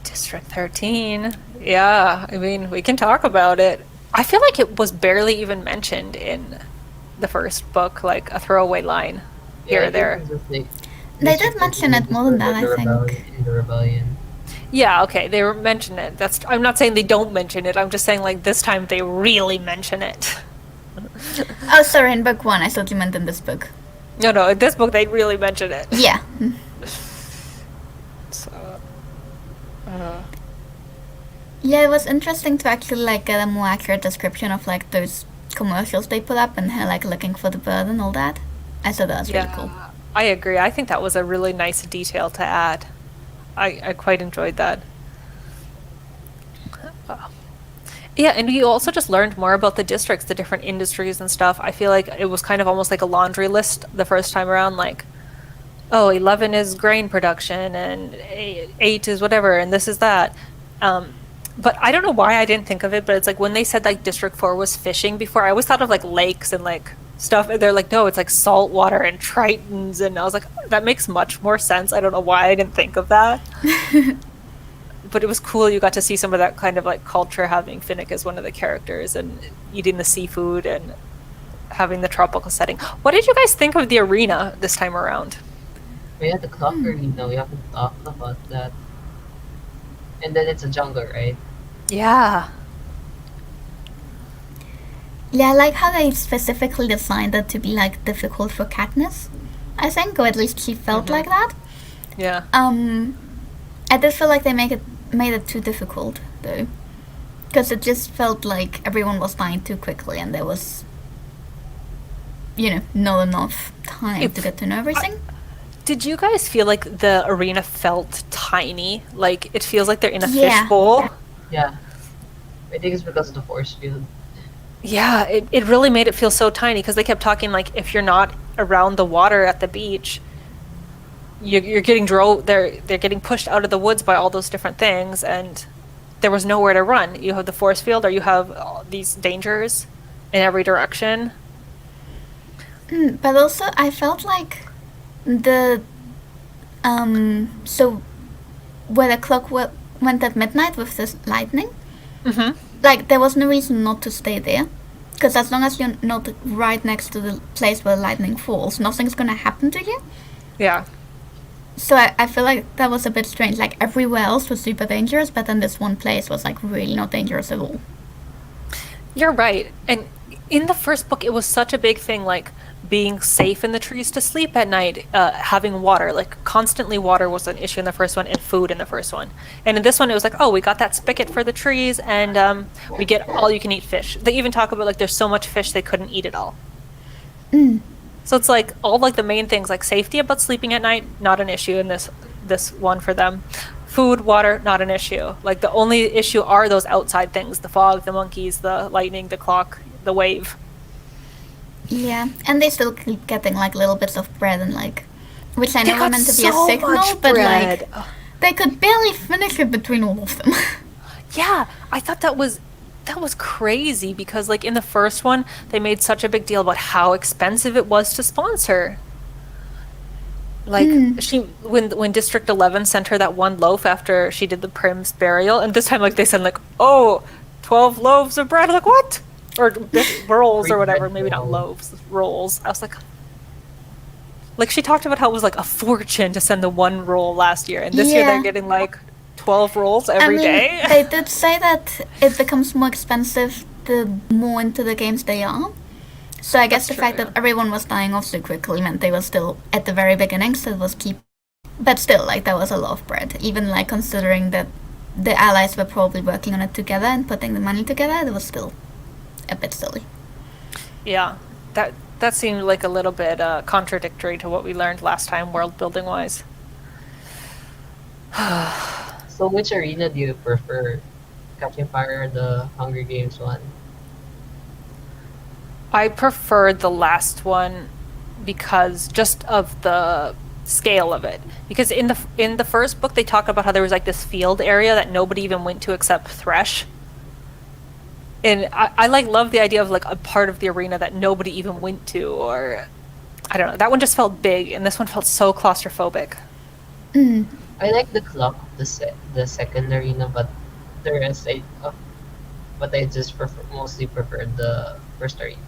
Speaker 1: District 13. Yeah, I mean, we can talk about it. I feel like it was barely even mentioned in the first book, like a throwaway line here or there.
Speaker 3: They did mention it more than that, I think.
Speaker 2: In the rebellion.
Speaker 1: Yeah, okay, they mention it. I'm not saying they don't mention it. I'm just saying, like, this time they really mention it.
Speaker 3: Oh, sorry, in book 1. I thought you meant in this book.
Speaker 1: No, in this book they really mention it.
Speaker 3: Yeah.
Speaker 1: So,
Speaker 3: yeah, it was interesting to actually like get a more accurate description of like those commercials they put up and her like looking for the bird and all that. I thought that was really cool.
Speaker 1: I agree. I think that was a really nice detail to add. I quite enjoyed that. Yeah, and you also just learned more about the districts, the different industries and stuff. I feel like it was kind of almost like a laundry list the first time around, like, oh, 11 is grain production, and 8 is whatever, and this is that. But I don't know why I didn't think of it, but it's like when they said like District 4 was fishing before, I always thought of like lakes and like stuff, and they're like, no, it's like salt water and tritons, and I was like, that makes much more sense. I don't know why I didn't think of that. But it was cool. You got to see some of that kind of like culture, having Finnick as one of the characters and eating the seafood and having the tropical setting. What did you guys think of the arena this time around?
Speaker 2: We had the clock arena. We haven't talked about that. And then it's a jungle, right?
Speaker 1: Yeah.
Speaker 3: Yeah, I like how they specifically designed it to be like difficult for Katniss, I think, or at least she felt like that.
Speaker 1: Yeah.
Speaker 3: I did feel like they made it too difficult though, because it just felt like everyone was dying too quickly and there was, not enough time to get to know everything.
Speaker 1: Did you guys feel like the arena felt tiny? Like it feels like they're in a fishbowl?
Speaker 2: Yeah. I think it's because of the force field.
Speaker 1: Yeah, it really made it feel so tiny because they kept talking like if you're not around the water at the beach, you're getting they're getting pushed out of the woods by all those different things, and there was nowhere to run. You have the force field, or you have all these dangers in every direction.
Speaker 3: But also, I felt like so where the clock went at midnight with this lightning, like there was no reason not to stay there, because as long as you're not right next to the place where lightning falls, nothing's gonna happen to you.
Speaker 1: Yeah.
Speaker 3: So I feel like that was a bit strange. Like everywhere else was super dangerous, but then this one place was like really not dangerous at all.
Speaker 1: You're right. And in the first book, it was such a big thing, like being safe in the trees to sleep at night, having water, like constantly water was an issue in the first one, and food in the first one. And in this one, it was like, oh, we got that spigot for the trees, and we get all you can eat fish. They even talk about like there's so much fish they couldn't eat it all. So it's like all like the main things, like safety about sleeping at night, not an issue in this one for them. Food, water, not an issue. Like the only issue are those outside things: the fog, the monkeys, the lightning, the clock, the wave.
Speaker 3: Yeah, and they still keep getting like little bits of bread and like, which I know are meant to be a signal, but like they could barely finish it between all of them.
Speaker 1: Yeah, I thought that was crazy because like in the first one they made such a big deal about how expensive it was to sponsor. Like when District 11 sent her that one loaf after she did the Prim's burial, and this time like they said like, oh, 12 loaves of bread. Like what? Or rolls or whatever, maybe not loaves, rolls. I was like she talked about how it was like a fortune to send the one roll last year, and this year they're getting like 12 rolls every day.
Speaker 3: They did say that it becomes more expensive the more into the games they are. So I guess the fact that everyone was dying off so quickly meant they were still at the very beginning, so it was cheap. But still, like, that was a lot of bread. Even, like, considering that the allies were probably working on it together and putting the money together, it was still a bit silly.
Speaker 1: Yeah, That seemed like a little bit contradictory to what we learned last time, world building wise.
Speaker 2: So which arena do you prefer? Catching Fire or the Hunger Games one?
Speaker 1: I preferred the last one because just of the scale of it. Because in the first book they talk about how there was like this field area that nobody even went to except Thresh. And I like love the idea of like a part of the arena that nobody even went to, or I don't know. That one just felt big, and this one felt so claustrophobic.
Speaker 3: Mm.
Speaker 2: I like the clock of the second arena, but the rest but I just mostly prefer the first arena.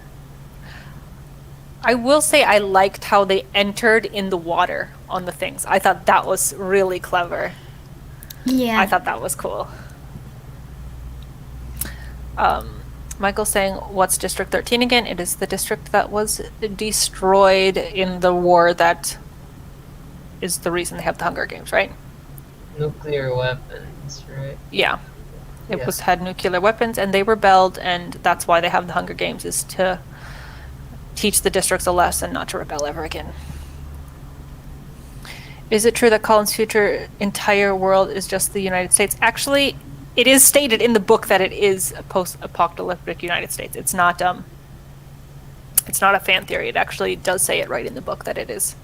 Speaker 1: I will say I liked how they entered in the water on the things. I thought that was really clever.
Speaker 3: Yeah.
Speaker 1: I thought that was cool. Michael's saying, what's District 13 again? It is the district that was destroyed in the war that is the reason they have the Hunger Games, right?
Speaker 2: Nuclear weapons, right?
Speaker 1: Yeah. It
Speaker 2: Yeah.
Speaker 1: had nuclear weapons, and they rebelled, and that's why they have the Hunger Games, is to teach the districts a lesson not to rebel ever again. Is it true that Colin's future entire world is just the United States? Actually, it is stated in the book that it is a post-apocalyptic United States. It's not a fan theory. It actually does say it right in the book that it is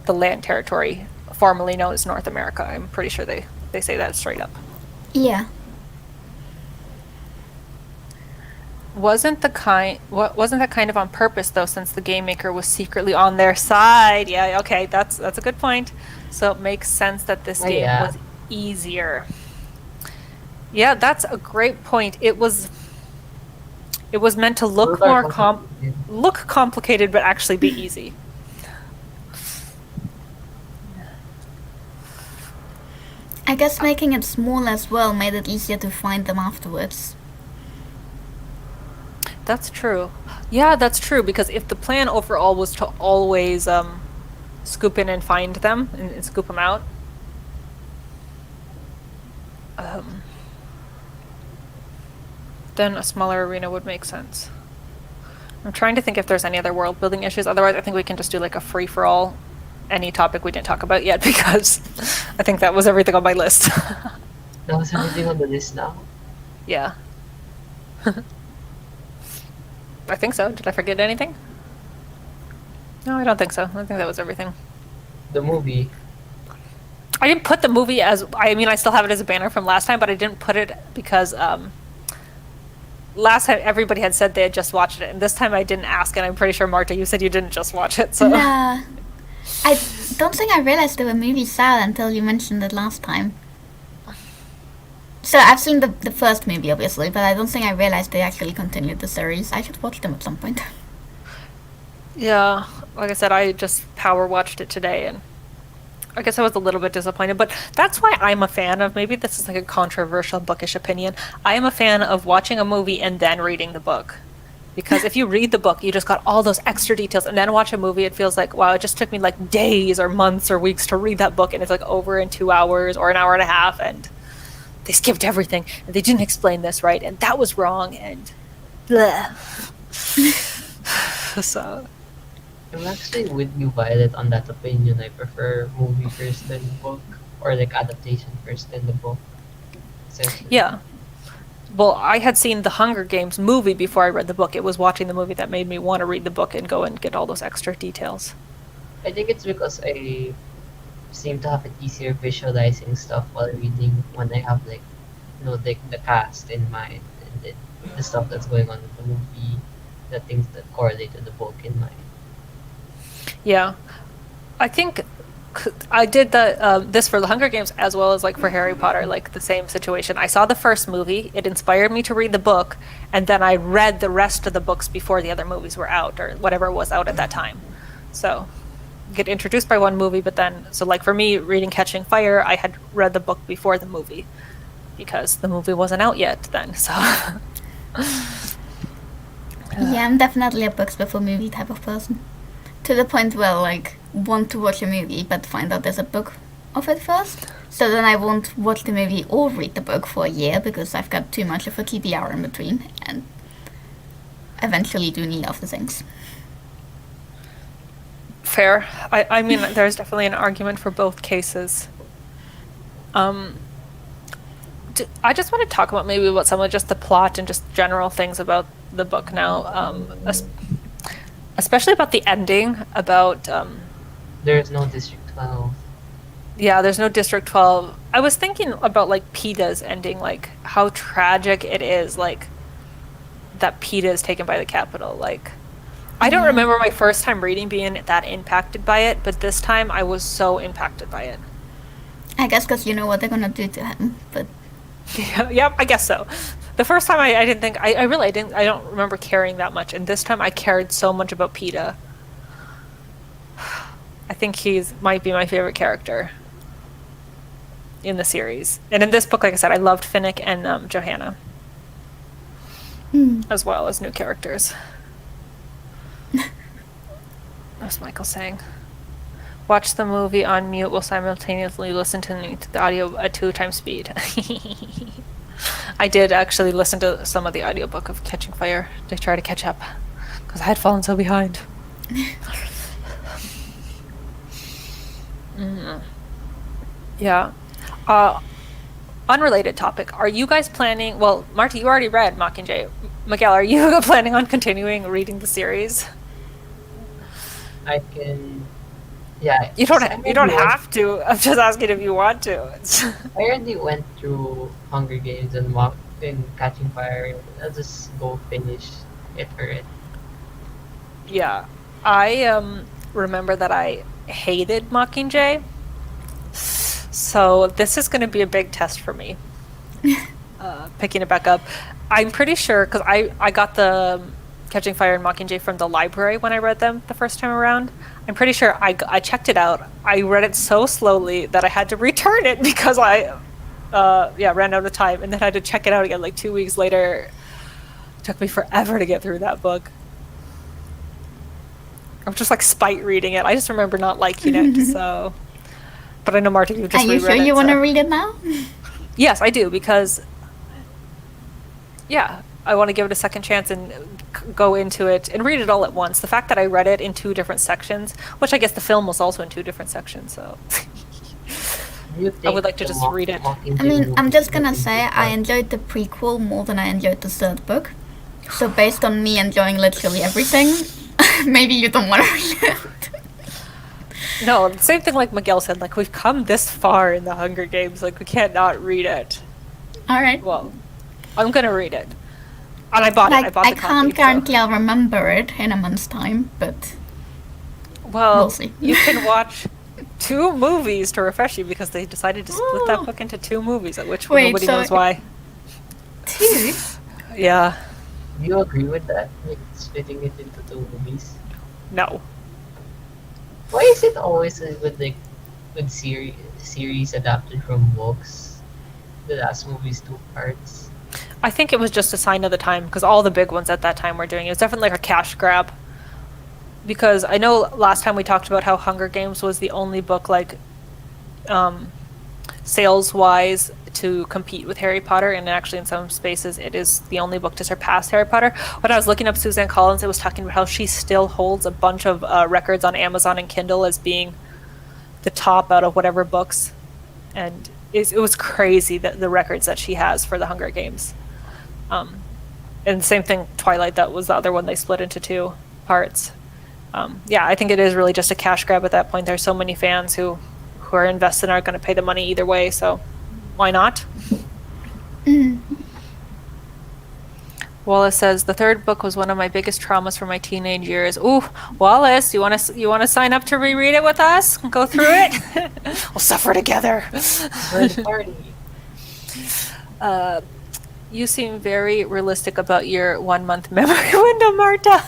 Speaker 1: the land territory formerly known as North America. I'm pretty sure they say that straight up.
Speaker 3: Yeah.
Speaker 1: Wasn't that kind of on purpose though, since the game maker was secretly on their side? Yeah, okay, that's a good point. So it makes sense that this game
Speaker 2: yeah.
Speaker 1: was easier. Yeah, that's a great point. It was meant to look
Speaker 2: Those are
Speaker 1: more
Speaker 2: complicated.
Speaker 1: complicated, but actually be easy.
Speaker 3: I guess making it small as well made it easier to find them afterwards.
Speaker 1: That's true. Yeah, that's true, because if the plan overall was to always scoop in and find them and scoop them out, then a smaller arena would make sense. I'm trying to think if there's any other world building issues. Otherwise, I think we can just do like a free-for-all, any topic we didn't talk about yet, because I think that was everything on my list.
Speaker 2: That was everything on the list now.
Speaker 1: Yeah. I think so. Did I forget anything? No, I don't think so. I think that was everything.
Speaker 2: The movie.
Speaker 1: I didn't put the movie as, I mean, I still have it as a banner from last time, but I didn't put it because last time everybody had said they had just watched it, and this time I didn't ask, and I'm pretty sure, Marta, you said you didn't just watch it, so.
Speaker 3: Nah. I don't think I realized there were movies out until you mentioned it last time. So I've seen the first movie, obviously, but I don't think I realized they actually continued the series. I should watch them at some point.
Speaker 1: Yeah, like I said, I just power watched it today, and I guess I was a little bit disappointed, but that's why I'm a fan of, maybe this is like a controversial bookish opinion, I am a fan of watching a movie and then reading the book. Because if you read the book, you just got all those extra details, and then watch a movie, it feels like, wow, it just took me like days or months or weeks to read that book, and it's like over in 2 hours or an hour and a half, and they skipped everything, and they didn't explain this right, and that was wrong, and bleh. So
Speaker 2: I'm actually with you, Violet, on that opinion. I prefer movie first then book, or like adaptation first then the book. Essentially.
Speaker 1: yeah. Well, I had seen the Hunger Games movie before I read the book. It was watching the movie that made me want to read the book and go and get all those extra details.
Speaker 2: I think it's because I seem to have it easier visualizing stuff while reading when I have like, like the cast in mind and the stuff that's going on in the movie, the things that correlate to the book in mind.
Speaker 1: Yeah, I think I did this for the Hunger Games as well as like for Harry Potter, like the same situation. I saw the first movie, it inspired me to read the book, and then I read the rest of the books before the other movies were out or whatever was out at that time. So get introduced by one movie, but then, so like for me, reading Catching Fire, I had read the book before the movie because the movie wasn't out yet then, so.
Speaker 3: Yeah, I'm definitely a books before movie type of person. To the point where, like, want to watch a movie but find out there's a book of it first. So then I won't watch the movie or read the book for a year because I've got too much of a TBR in between, and eventually do neither of the things.
Speaker 1: Fair. I mean, there's definitely an argument for both cases. Um, I just want to talk about maybe about some of just the plot and just general things about the book now, especially about the ending. About
Speaker 2: There's no District 12.
Speaker 1: yeah, there's no District 12. I was thinking about like PETA's ending, like how tragic it is, like that PETA is taken by the Capitol. Like, I don't remember my first time reading being that impacted by it, but this time I was so impacted by it.
Speaker 3: I guess because you know what they're gonna do to him, but
Speaker 1: Yeah, yep, I guess so. The first time I didn't think I really didn't I don't remember caring that much, and this time I cared so much about PETA. I think he's might be my favorite character in the series. And in this book, like I said, I loved Finnick and Johanna, as well as new characters. What's Michael saying? Watch the movie on mute while simultaneously listen to the audio at 2x speed. I did actually listen to some of the audiobook of Catching Fire to try to catch up, because I had fallen so behind. Yeah. Unrelated topic. Are you guys planning? Well, Marty, you already read Mockingjay. Miguel, are you planning on continuing reading the series?
Speaker 2: I can. Yeah.
Speaker 1: You don't have to. I'm just asking if you want to.
Speaker 2: I already went through Hunger Games and Catching Fire. I'll just go finish it already.
Speaker 1: Yeah. I remember that I hated Mockingjay. So this is going to be a big test for me. Picking it back up. I'm pretty sure, because I got the Catching Fire and Mockingjay from the library when I read them the first time around. I'm pretty sure I checked it out. I read it so slowly that I had to return it because I ran out of time, and then I had to check it out again like 2 weeks later. It took me forever to get through that book. I'm just like spite reading it. I just remember not liking it, so. But I know, Martin, you just
Speaker 3: are you
Speaker 1: reread
Speaker 3: sure you want to
Speaker 1: so.
Speaker 3: read it now?
Speaker 1: Yes, I do, because I want to give it a second chance and go into it and read it all at once. The fact that I read it in 2 different sections, which I guess the film was also in 2 different sections, so I would like to just read it.
Speaker 3: I mean, I'm just gonna say I enjoyed the prequel more than I enjoyed the 3rd book. So based on me enjoying literally everything, maybe you don't want to read it.
Speaker 1: No, same thing like Miguel said, like we've come this far in the Hunger Games, like we can't not read it.
Speaker 3: Alright.
Speaker 1: Well, I'm gonna read it. And I bought it. I bought the
Speaker 3: I can't guarantee I'll remember it in a month's time, but we'll see.
Speaker 1: You can watch 2 movies to refresh you, because they decided to split that book into 2 movies, at which nobody knows why.
Speaker 3: 2?
Speaker 1: Yeah.
Speaker 2: Do you agree with that? Like splitting it into 2 movies?
Speaker 1: No.
Speaker 2: Why is it always with series adapted from books? The last movie's 2 parts.
Speaker 1: I think it was just a sign of the time, because all the big ones at that time were doing it. It was definitely like a cash grab. Because I know last time we talked about how Hunger Games was the only book, like, sales-wise, to compete with Harry Potter, and actually in some spaces it is the only book to surpass Harry Potter. When I was looking up Suzanne Collins, it was talking about how she still holds a bunch of records on Amazon and Kindle as being the top out of whatever books. And it was crazy, that the records that she has for the Hunger Games. And same thing, Twilight, that was the other one they split into 2 parts. I think it is really just a cash grab at that point. There's so many fans who are invested and are going to pay the money either way, so why not? Wallace says, the 3rd book was one of my biggest traumas from my teenage years. Ooh, Wallace, you want to sign up to reread it with us? Go through it? We'll suffer together.
Speaker 2: Party.
Speaker 1: You seem very realistic about your 1-month memory window, Marta.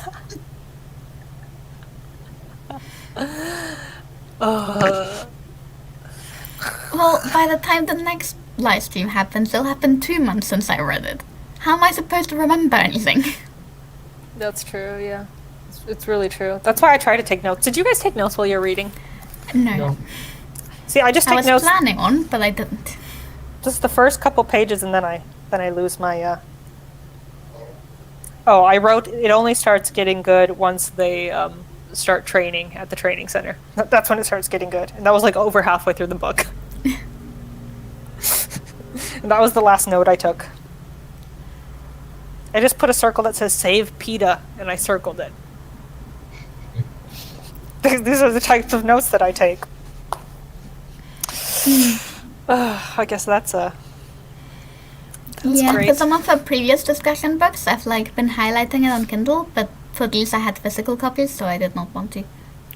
Speaker 3: Well, by the time the next live stream happens, it'll happen 2 months since I read it. How am I supposed to remember anything?
Speaker 1: That's true, yeah. It's really true. That's why I try to take notes. Did you guys take notes while you're reading?
Speaker 3: No.
Speaker 1: See, I just take notes.
Speaker 3: I was planning on, but I didn't.
Speaker 1: Just the first couple pages, and then I lose my. I wrote. It only starts getting good once they start training at the training center. That's when it starts getting good. And that was like over halfway through the book. And that was the last note I took. I just put a circle that says save PETA, and I circled it. These are the types of notes that I take. I guess that's
Speaker 3: yeah,
Speaker 1: great.
Speaker 3: for some of our previous discussion books, I've like been highlighting it on Kindle, but for these I had physical copies, so I did not want to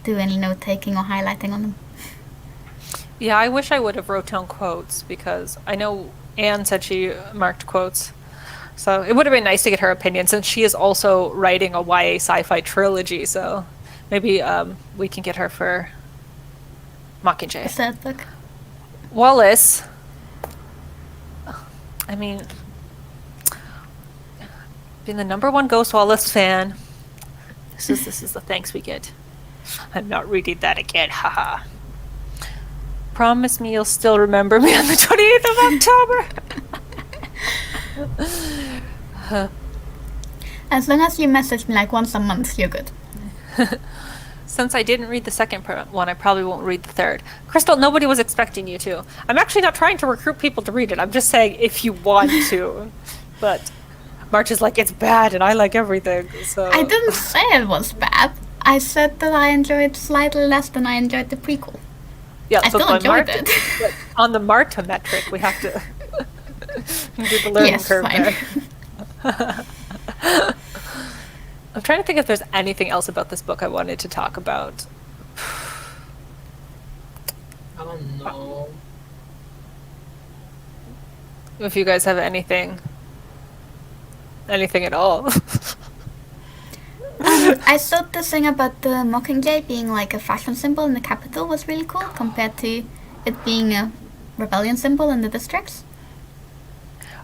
Speaker 3: do any note taking or highlighting on them.
Speaker 1: Yeah, I wish I would have wrote down quotes, because I know Anne said she marked quotes. So it would have been nice to get her opinion, since she is also writing a YA sci-fi trilogy, so maybe we can get her for Mockingjay.
Speaker 3: Is that book?
Speaker 1: Wallace, I mean, being the #1 Ghost Wallace fan, this is the thanks we get. I'm not reading that again, haha. Promise me you'll still remember me on the 28th of October.
Speaker 3: As long as you message me like once a month, you're good.
Speaker 1: Since I didn't read the second one, I probably won't read the third. Crystal, nobody was expecting you to. I'm actually not trying to recruit people to read it. I'm just saying if you want to. But March is like, it's bad and I like everything. So
Speaker 3: I didn't say it was bad. I said that I enjoyed slightly less than I enjoyed the prequel.
Speaker 1: Yeah,
Speaker 3: I still enjoyed it.
Speaker 1: But on the Marta metric, we have to do the learning
Speaker 3: Yes,
Speaker 1: curve
Speaker 3: fine.
Speaker 1: there. I'm trying to think if there's anything else about this book I wanted to talk about.
Speaker 2: Oh no.
Speaker 1: If you guys have anything at all.
Speaker 3: I thought the thing about the Mockingjay being like a fashion symbol in the capital was really cool compared to it being a rebellion symbol in the districts.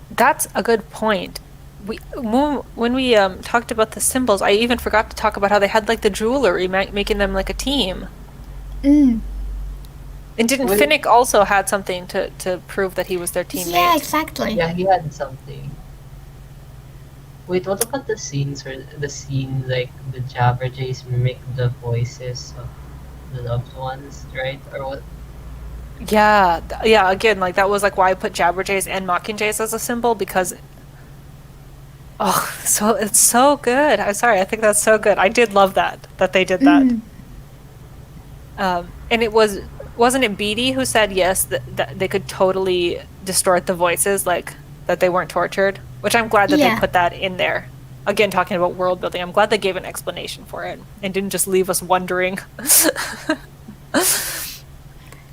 Speaker 1: That's a good point. When we talked about the symbols, I even forgot to talk about how they had like the jewelry, making them like a team.
Speaker 3: Mm.
Speaker 1: And didn't
Speaker 2: Well-
Speaker 1: Finnick also had something to prove that he was their teammate?
Speaker 3: Yeah, exactly.
Speaker 2: Yeah, he had something. Wait, what about the scenes where the scene like the Jabberjays mimic the voices of the loved ones, right? Or what?
Speaker 1: Yeah, yeah. Again, like that was like why I put Jabberjays and Mockingjays as a symbol, because so it's so good. I'm sorry, I think that's so good. I did love that they did that. And it wasn't it Beatty who said yes that they could totally distort the voices, like that they weren't tortured, which I'm glad that
Speaker 3: Yeah.
Speaker 1: they put that in there. Again, talking about world building, I'm glad they gave an explanation for it and didn't just leave us wondering.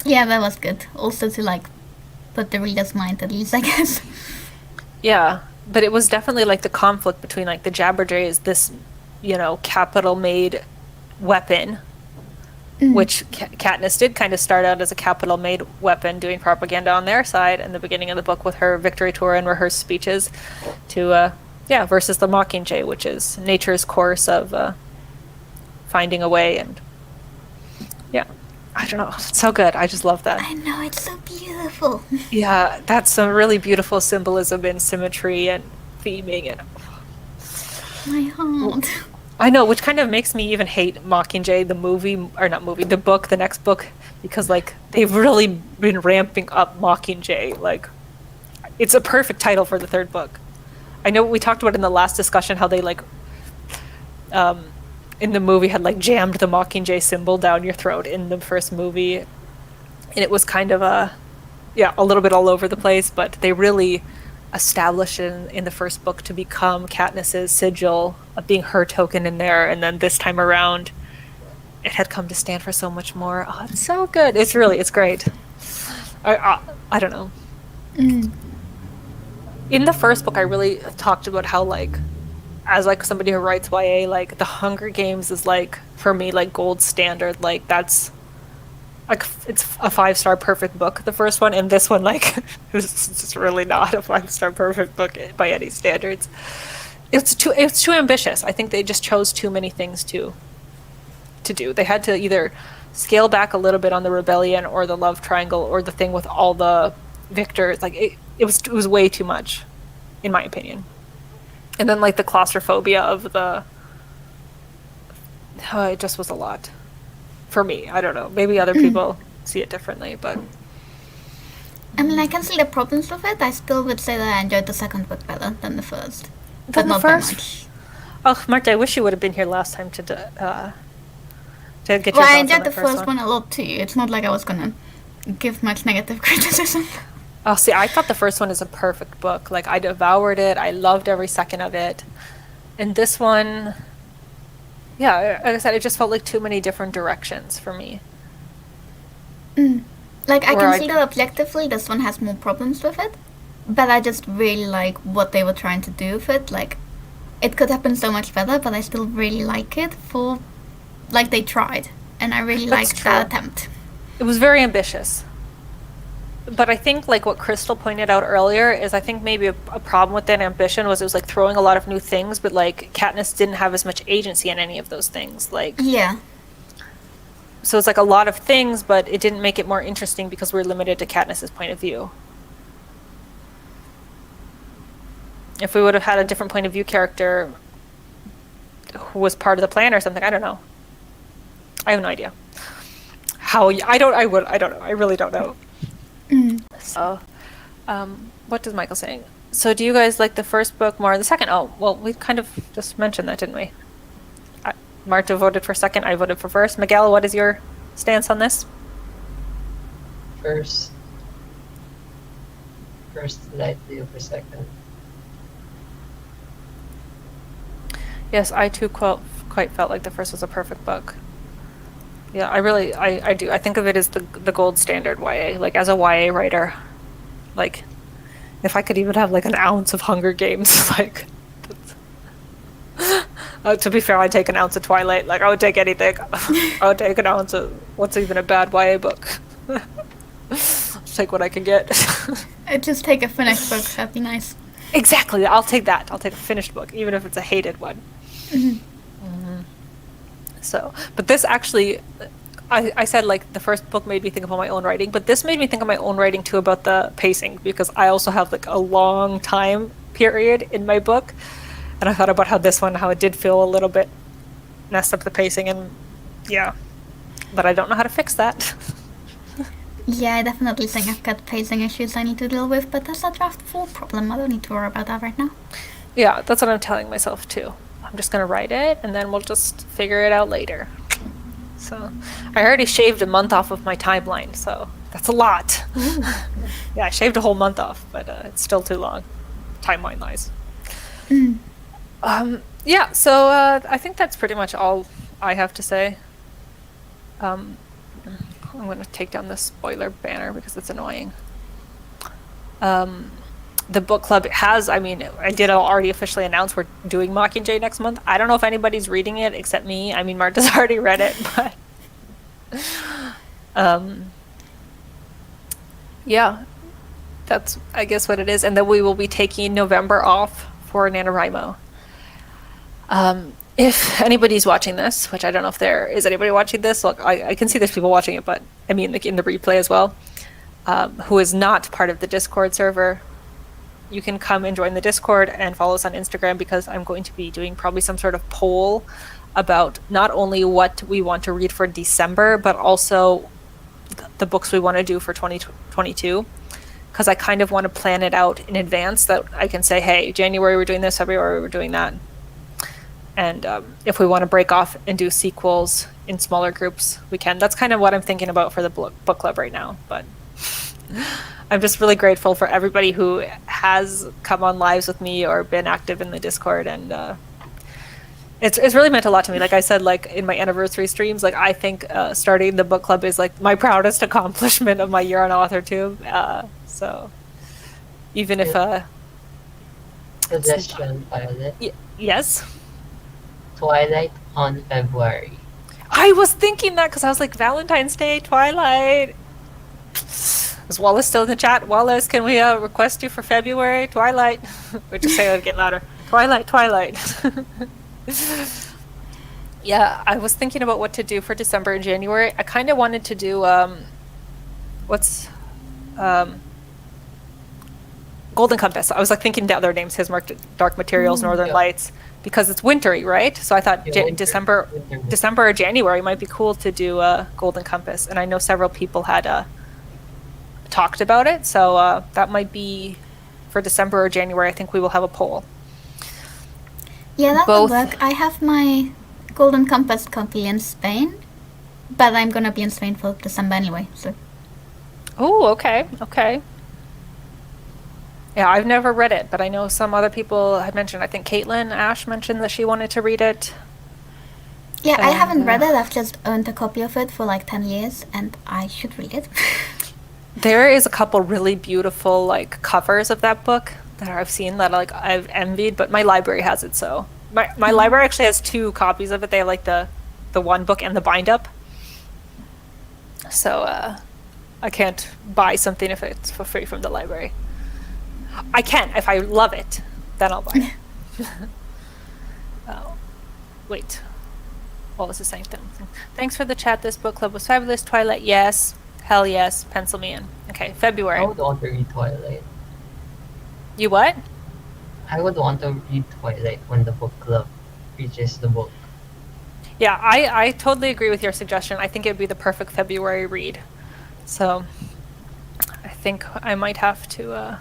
Speaker 3: Yeah, that was good. Also to like put the reader's mind at ease, I guess.
Speaker 1: Yeah, but it was definitely like the conflict between like the Jabberjays, this, capital made weapon, which Katniss did kind of start out as a capital made weapon doing propaganda on their side in the beginning of the book with her victory tour and rehearsed speeches, to versus the Mockingjay, which is nature's course of finding a way. And yeah, I don't know, it's so good. I just love that.
Speaker 3: I know, it's so beautiful.
Speaker 1: Yeah, that's some really beautiful symbolism and symmetry and theming, and
Speaker 3: My heart.
Speaker 1: I know, which kind of makes me even hate Mockingjay, the movie, or not movie, the book, the next book, because like they've really been ramping up Mockingjay. Like, it's a perfect title for the third book. I know we talked about in the last discussion how they like, in the movie had like jammed the Mockingjay symbol down your throat in the first movie, and it was kind of a little bit all over the place, but they really established in the first book to become Katniss's sigil, of being her token in there, and then this time around it had come to stand for so much more. Oh, it's so good. It's great. I don't know. In the first book I really talked about how like, as like somebody who writes YA, like the Hunger Games is like for me like gold standard. Like that's like it's a 5-star perfect book, the first one, and this one like it's just really not a 5-star perfect book by any standards. It's too ambitious. I think they just chose too many things to do. They had to either scale back a little bit on the rebellion or the love triangle or the thing with all the victors. Like it was way too much, in my opinion. And then like the claustrophobia of it just was a lot for me. I don't know. Maybe other people see it differently, but
Speaker 3: I mean, I can see the problems with it. I still would say that I enjoyed the second book better than the first. But
Speaker 1: Than the
Speaker 3: not by
Speaker 1: first?
Speaker 3: much.
Speaker 1: oh, Marta, I wish you would have been here last time to get your
Speaker 3: Well, I
Speaker 1: thoughts on
Speaker 3: enjoyed
Speaker 1: the
Speaker 3: the first one a lot too. It's not like I was gonna give much negative criticism.
Speaker 1: Oh, see, I thought the first one is a perfect book. Like, I devoured it. I loved every second of it. And this one, yeah, like I said, it just felt like too many different directions for me.
Speaker 3: Like, I
Speaker 1: Where
Speaker 3: can see that objectively this one has more problems with it. But I just really like what they were trying to do with it. Like, it could have been so much better, but I still really like it for, like, they tried. And I really
Speaker 1: That's
Speaker 3: liked
Speaker 1: true.
Speaker 3: that attempt.
Speaker 1: It was very ambitious. But I think, like what Crystal pointed out earlier, is I think maybe a problem with that ambition was it was like throwing a lot of new things, but like Katniss didn't have as much agency in any of those things. Like,
Speaker 3: Yeah.
Speaker 1: so it's like a lot of things, but it didn't make it more interesting because we're limited to Katniss's point of view. If we would have had a different point of view character who was part of the plan or something, I don't know. I have no idea. I don't know. I really don't know. So, what does Michael saying? So, do you guys like the first book more than the second? Oh, well, we kind of just mentioned that, didn't we? Marta voted for second. I voted for first. Miguel, what is your stance on this?
Speaker 2: First, slightly over second.
Speaker 1: Yes, I too quite felt like the first was a perfect book. Yeah, I do. I think of it as the gold standard YA. Like, as a YA writer, like, if I could even have like an ounce of Hunger Games, like, to be fair, I'd take an ounce of Twilight. Like, I would take anything. I would take an ounce of what's even a bad YA book. Just take what I can get.
Speaker 3: I'd just take a finished book. That'd be nice.
Speaker 1: Exactly. I'll take that. I'll take a finished book, even if it's a hated one. So, but this actually, I said like the first book made me think about my own writing, but this made me think of my own writing too about the pacing, because I also have like a long time period in my book, and I thought about how this one, how it did feel a little bit messed up the pacing, and yeah, but I don't know how to fix that.
Speaker 3: Yeah, I definitely think I've got pacing issues I need to deal with, but that's a draft 4 problem. I don't need to worry about that right now.
Speaker 1: Yeah, that's what I'm telling myself too. I'm just gonna write it, and then we'll just figure it out later. So, I already shaved a month off of my timeline, so that's a lot. Yeah, I shaved a whole month off, but it's still too long, timeline-wise. Yeah, so I think that's pretty much all I have to say. I'm going to take down the spoiler banner because it's annoying. The book club has, I mean, I did already officially announce we're doing Mockingjay next month. I don't know if anybody's reading it except me. I mean, Marta's already read it, but yeah, that's, I guess, what it is. And then we will be taking November off for NaNoWriMo. If anybody's watching this, which I don't know if there is anybody watching this, look, I can see there's people watching it, but I mean, like in the replay as well, who is not part of the Discord server, you can come and join the Discord and follow us on Instagram, because I'm going to be doing probably some sort of poll about not only what we want to read for December, but also the books we want to do for 2022. Because I kind of want to plan it out in advance, that I can say, hey, January we're doing this, February we're doing that. And if we want to break off and do sequels in smaller groups, we can. That's kind of what I'm thinking about for the book club right now. But I'm just really grateful for everybody who has come on lives with me or been active in the Discord. And it's really meant a lot to me. Like I said, like in my anniversary streams, like I think starting the book club is like my proudest accomplishment of my year on AuthorTube. So even if...
Speaker 2: Suggestion, Violet.
Speaker 1: Yes?
Speaker 2: Twilight on February.
Speaker 1: I was thinking that because I was like, Valentine's Day, Twilight. Is Wallace still in the chat? Wallace, can we request you for February? Twilight. Or just say it again louder. Twilight, Twilight. Yeah, I was thinking about what to do for December and January. I kind of wanted to do, Golden Compass. I was like thinking the other names, His Dark Materials, Northern
Speaker 2: Yeah.
Speaker 1: Lights, because it's wintry, right? So I thought
Speaker 2: Yeah,
Speaker 1: December,
Speaker 2: winter book.
Speaker 1: December or January might be cool to do Golden Compass, and I know several people had talked about it, so that might be for December or January. I think we will have a poll.
Speaker 3: Yeah, that
Speaker 1: Both.
Speaker 3: would work. I have my Golden Compass copy in Spain, but I'm gonna be in Spain for December anyway, so.
Speaker 1: Oh, okay, okay. Yeah, I've never read it, but I know some other people had mentioned. I think Caitlin Ash mentioned that she wanted to read it.
Speaker 3: Yeah, I haven't
Speaker 1: And,
Speaker 3: read it. I've just owned a copy of it for like 10 years, and I should read it.
Speaker 1: There is a couple really beautiful like covers of that book that I've seen that like I've envied, but my library has it. So my library actually has 2 copies of it. They have like the one book and the bind up. So I can't buy something if it's for free from the library. I can if I love it, then I'll buy it. Oh, wait. What was the same thing? Thanks for the chat. This book club was fabulous. Twilight, yes. Hell yes. Pencil me in. Okay, February.
Speaker 2: I would want to read Twilight.
Speaker 1: You what?
Speaker 2: I would want to read Twilight when the book club reaches the book.
Speaker 1: Yeah, I totally agree with your suggestion. I think it would be the perfect February read. So I think I might have to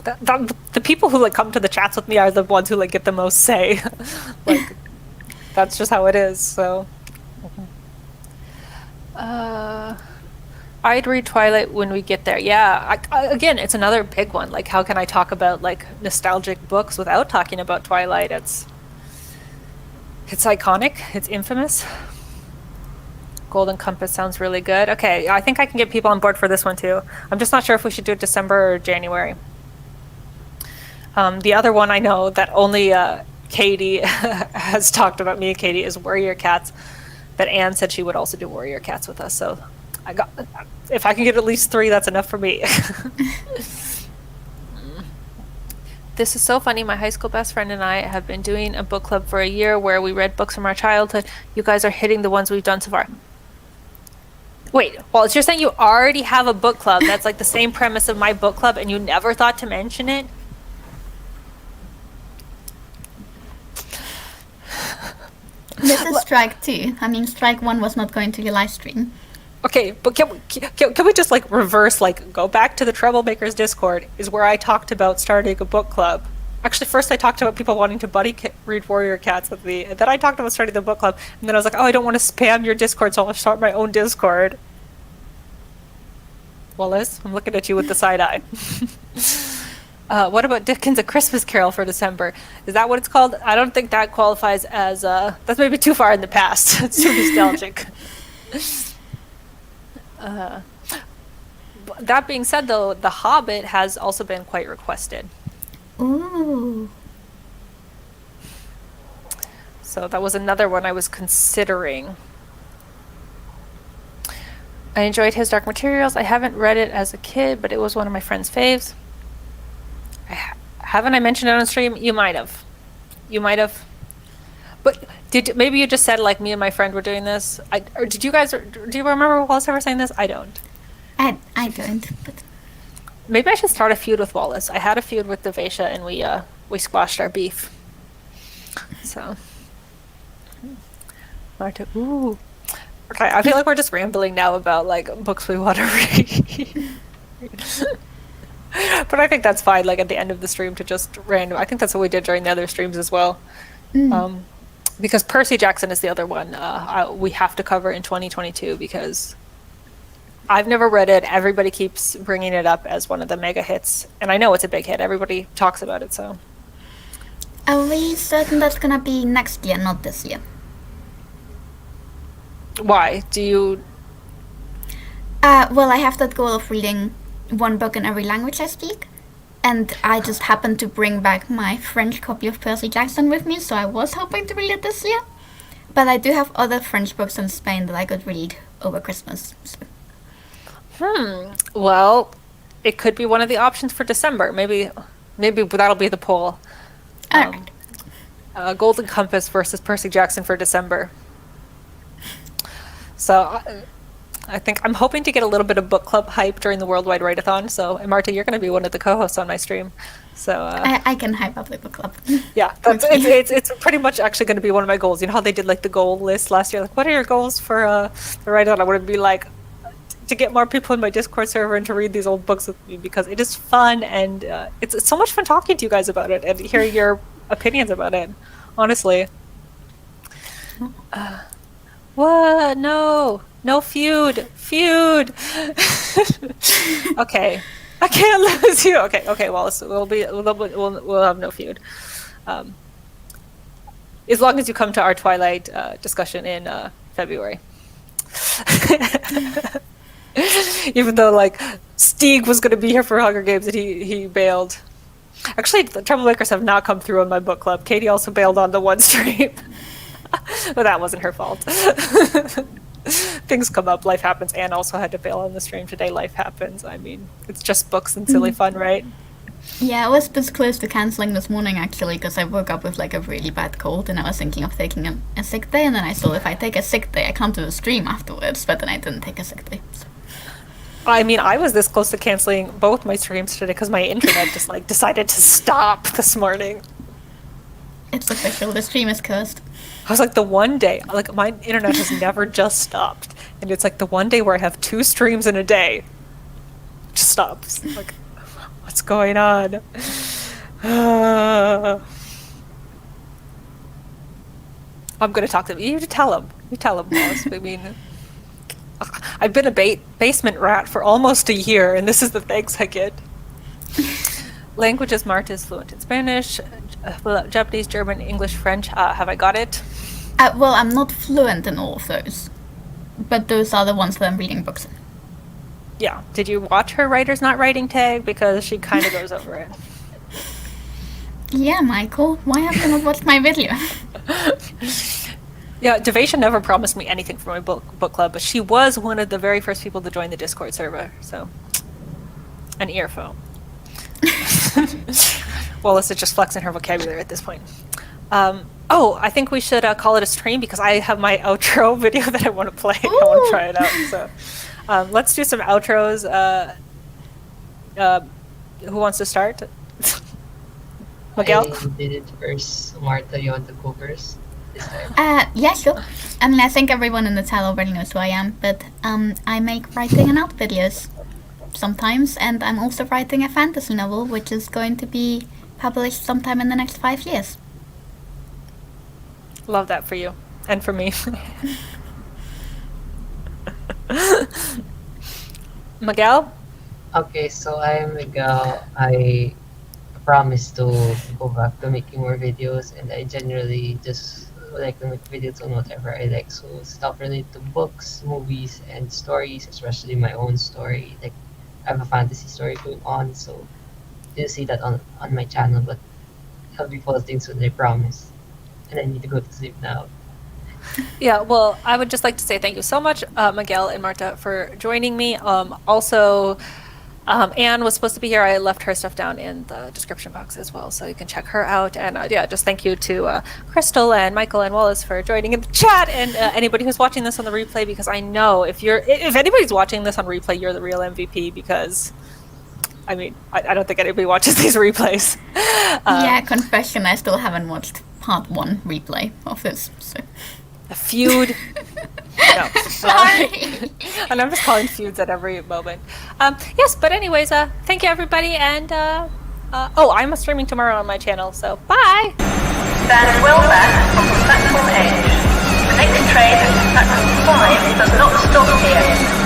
Speaker 1: the people who like come to the chats with me are the ones who like get the most say. Like that's just how it is. So I'd read Twilight when we get there. Yeah, again, it's another big one. Like, how can I talk about like nostalgic books without talking about Twilight? It's iconic. It's infamous. Golden Compass sounds really good. Okay, I think I can get people on board for this one too. I'm just not sure if we should do it December or January. The other one I know that only Katie has talked about, me and Katie, is Warrior Cats. That Anne said she would also do Warrior Cats with us. So if I can get at least 3, that's enough for me. This is so funny. My high school best friend and I have been doing a book club for a year where we read books from our childhood. You guys are hitting the ones we've done so far. Wait, well, you're saying you already have a book club that's like the same premise of my book club and you never thought to mention it?
Speaker 3: This is strike 2. I mean, strike 1 was not going to your live stream.
Speaker 1: Okay, but can we just like reverse, like go back to the Troublemakers Discord is where I talked about starting a book club. Actually, first I talked about people wanting to read Warrior Cats with me, and then I talked about starting the book club, and then I was like, oh, I don't want to spam your Discord, so I'll start my own Discord. Wallace, I'm looking at you with the side eye. What about Dickens' A Christmas Carol for December? Is that what it's called? I don't think that qualifies as, that's maybe too far in the past. It's too nostalgic. That being said, though, The Hobbit has also been quite requested.
Speaker 3: Ooh.
Speaker 1: So that was another one I was considering. I enjoyed His Dark Materials. I haven't read it as a kid, but it was one of my friend's faves. Haven't I mentioned it on stream? You might have. But maybe you just said like me and my friend were doing this? Or did you guys? Do you remember Wallace ever saying this? I don't.
Speaker 3: I don't, but...
Speaker 1: Maybe I should start a feud with Wallace. I had a feud with Devasia and we squashed our beef. So. Marta, ooh. Okay, I feel like we're just rambling now about like books we want to read. But I think that's fine, like at the end of the stream to just random. I think that's what we did during the other streams as well. Because Percy Jackson is the other one we have to cover in 2022 because I've never read it. Everybody keeps bringing it up as one of the mega hits. And I know it's a big hit. Everybody talks about it, so.
Speaker 3: Are we certain that's gonna be next year, not this year?
Speaker 1: Why? Do you...
Speaker 3: Well, I have that goal of reading one book in every language I speak. And I just happened to bring back my French copy of Percy Jackson with me, so I was hoping to read it this year. But I do have other French books in Spain that I could read over Christmas. So.
Speaker 1: Well, it could be one of the options for December. Maybe that'll be the poll.
Speaker 3: Alright.
Speaker 1: Golden Compass versus Percy Jackson for December. So I think I'm hoping to get a little bit of book club hype during the Worldwide Write-a-thon. So, and Marta, you're going to be one of the co-hosts on my stream. So
Speaker 3: I can hype up the book club.
Speaker 1: yeah, it's pretty much actually going to be one of my goals. You know how they did like the goal list last year? Like, what are your goals for the write-a-thon? I want to be like to get more people in my Discord server and to read these old books with me because it is fun and it's so much fun talking to you guys about it and hearing your opinions about it. Honestly. What? No feud. Okay. I can't lose you. Okay, Wallace. We'll have no feud. As long as you come to our Twilight discussion in February. Even though like Stieg was going to be here for Hunger Games and he bailed. Actually, the Troublemakers have not come through on my book club. Katie also bailed on the one stream. But that wasn't her fault. Things come up, life happens. Anne also had to bail on the stream today. Life happens. I mean, it's just books and silly fun, right?
Speaker 3: Yeah, I was this close to cancelling this morning actually because I woke up with like a really bad cold and I was thinking of taking a sick day, and then I saw if I take a sick day I can't do a stream afterwards, but then I didn't take a sick day. So.
Speaker 1: I mean, I was this close to canceling both my streams today because my internet just like decided to stop this morning.
Speaker 3: It's official, the stream is cursed.
Speaker 1: I was like, the one day, like my internet has never just stopped, and it's like the one day where I have 2 streams in a day, it just stops. Like, what's going on? I'm gonna talk to him. You tell him. You tell him, Wallace. I mean, I've been a basement rat for almost a year, and this is the thanks I get. Languages, Marta is fluent in Spanish, Japanese, German, English, French. Have I got it?
Speaker 3: Well, I'm not fluent in all of those, but those are the ones that I'm reading books in.
Speaker 1: Yeah. Did you watch her Writer's Not Writing tag? Because she kind of goes over it.
Speaker 3: Yeah, Michael, why have you not watched my video?
Speaker 1: Yeah, Devasia never promised me anything for my book club, but she was one of the very first people to join the Discord server, so an earphone. Wallace is just flexing her vocabulary at this point. I think we should call it a stream because I have my outro video that I want to play.
Speaker 3: Ooh.
Speaker 1: I want to try it out. So let's do some outros. Who wants to start? Miguel?
Speaker 2: I did it first. Marta, you want to go first this time?
Speaker 3: Yeah, sure. I mean, I think everyone in the chat already knows who I am, but I make writing and art videos sometimes, and I'm also writing a fantasy novel, which is going to be published sometime in the next 5 years.
Speaker 1: Love that for you. And for me. Miguel?
Speaker 2: Okay, so I'm Miguel. I promise to go back to making more videos, and I generally just like to make videos on whatever I like. So stuff related to books, movies, and stories, especially my own story. Like I have a fantasy story going on, so you'll see that on my channel, but I'll be posting soon, I promise. And I need to go to sleep now.
Speaker 1: Yeah, well, I would just like to say thank you so much, Miguel and Marta, for joining me. Also, Anne was supposed to be here. I left her stuff down in the description box as well, so you can check her out. And yeah, just thank you to Crystal and Michael and Wallace for joining in the chat, and anybody who's watching this on the replay, because I know if anybody's watching this on replay, you're the real MVP, because I mean, I don't think anybody watches these replays.
Speaker 3: Yeah, confession, I still haven't watched part 1 replay of this, so...
Speaker 1: A feud. No.
Speaker 3: Sorry.
Speaker 1: And I'm just calling feuds at every moment. Yes, but anyways, thank you everybody, and I'm streaming tomorrow on my channel, so bye!
Speaker 4: Stand well back from the platform edge. The next train at platform 5 does not stop here.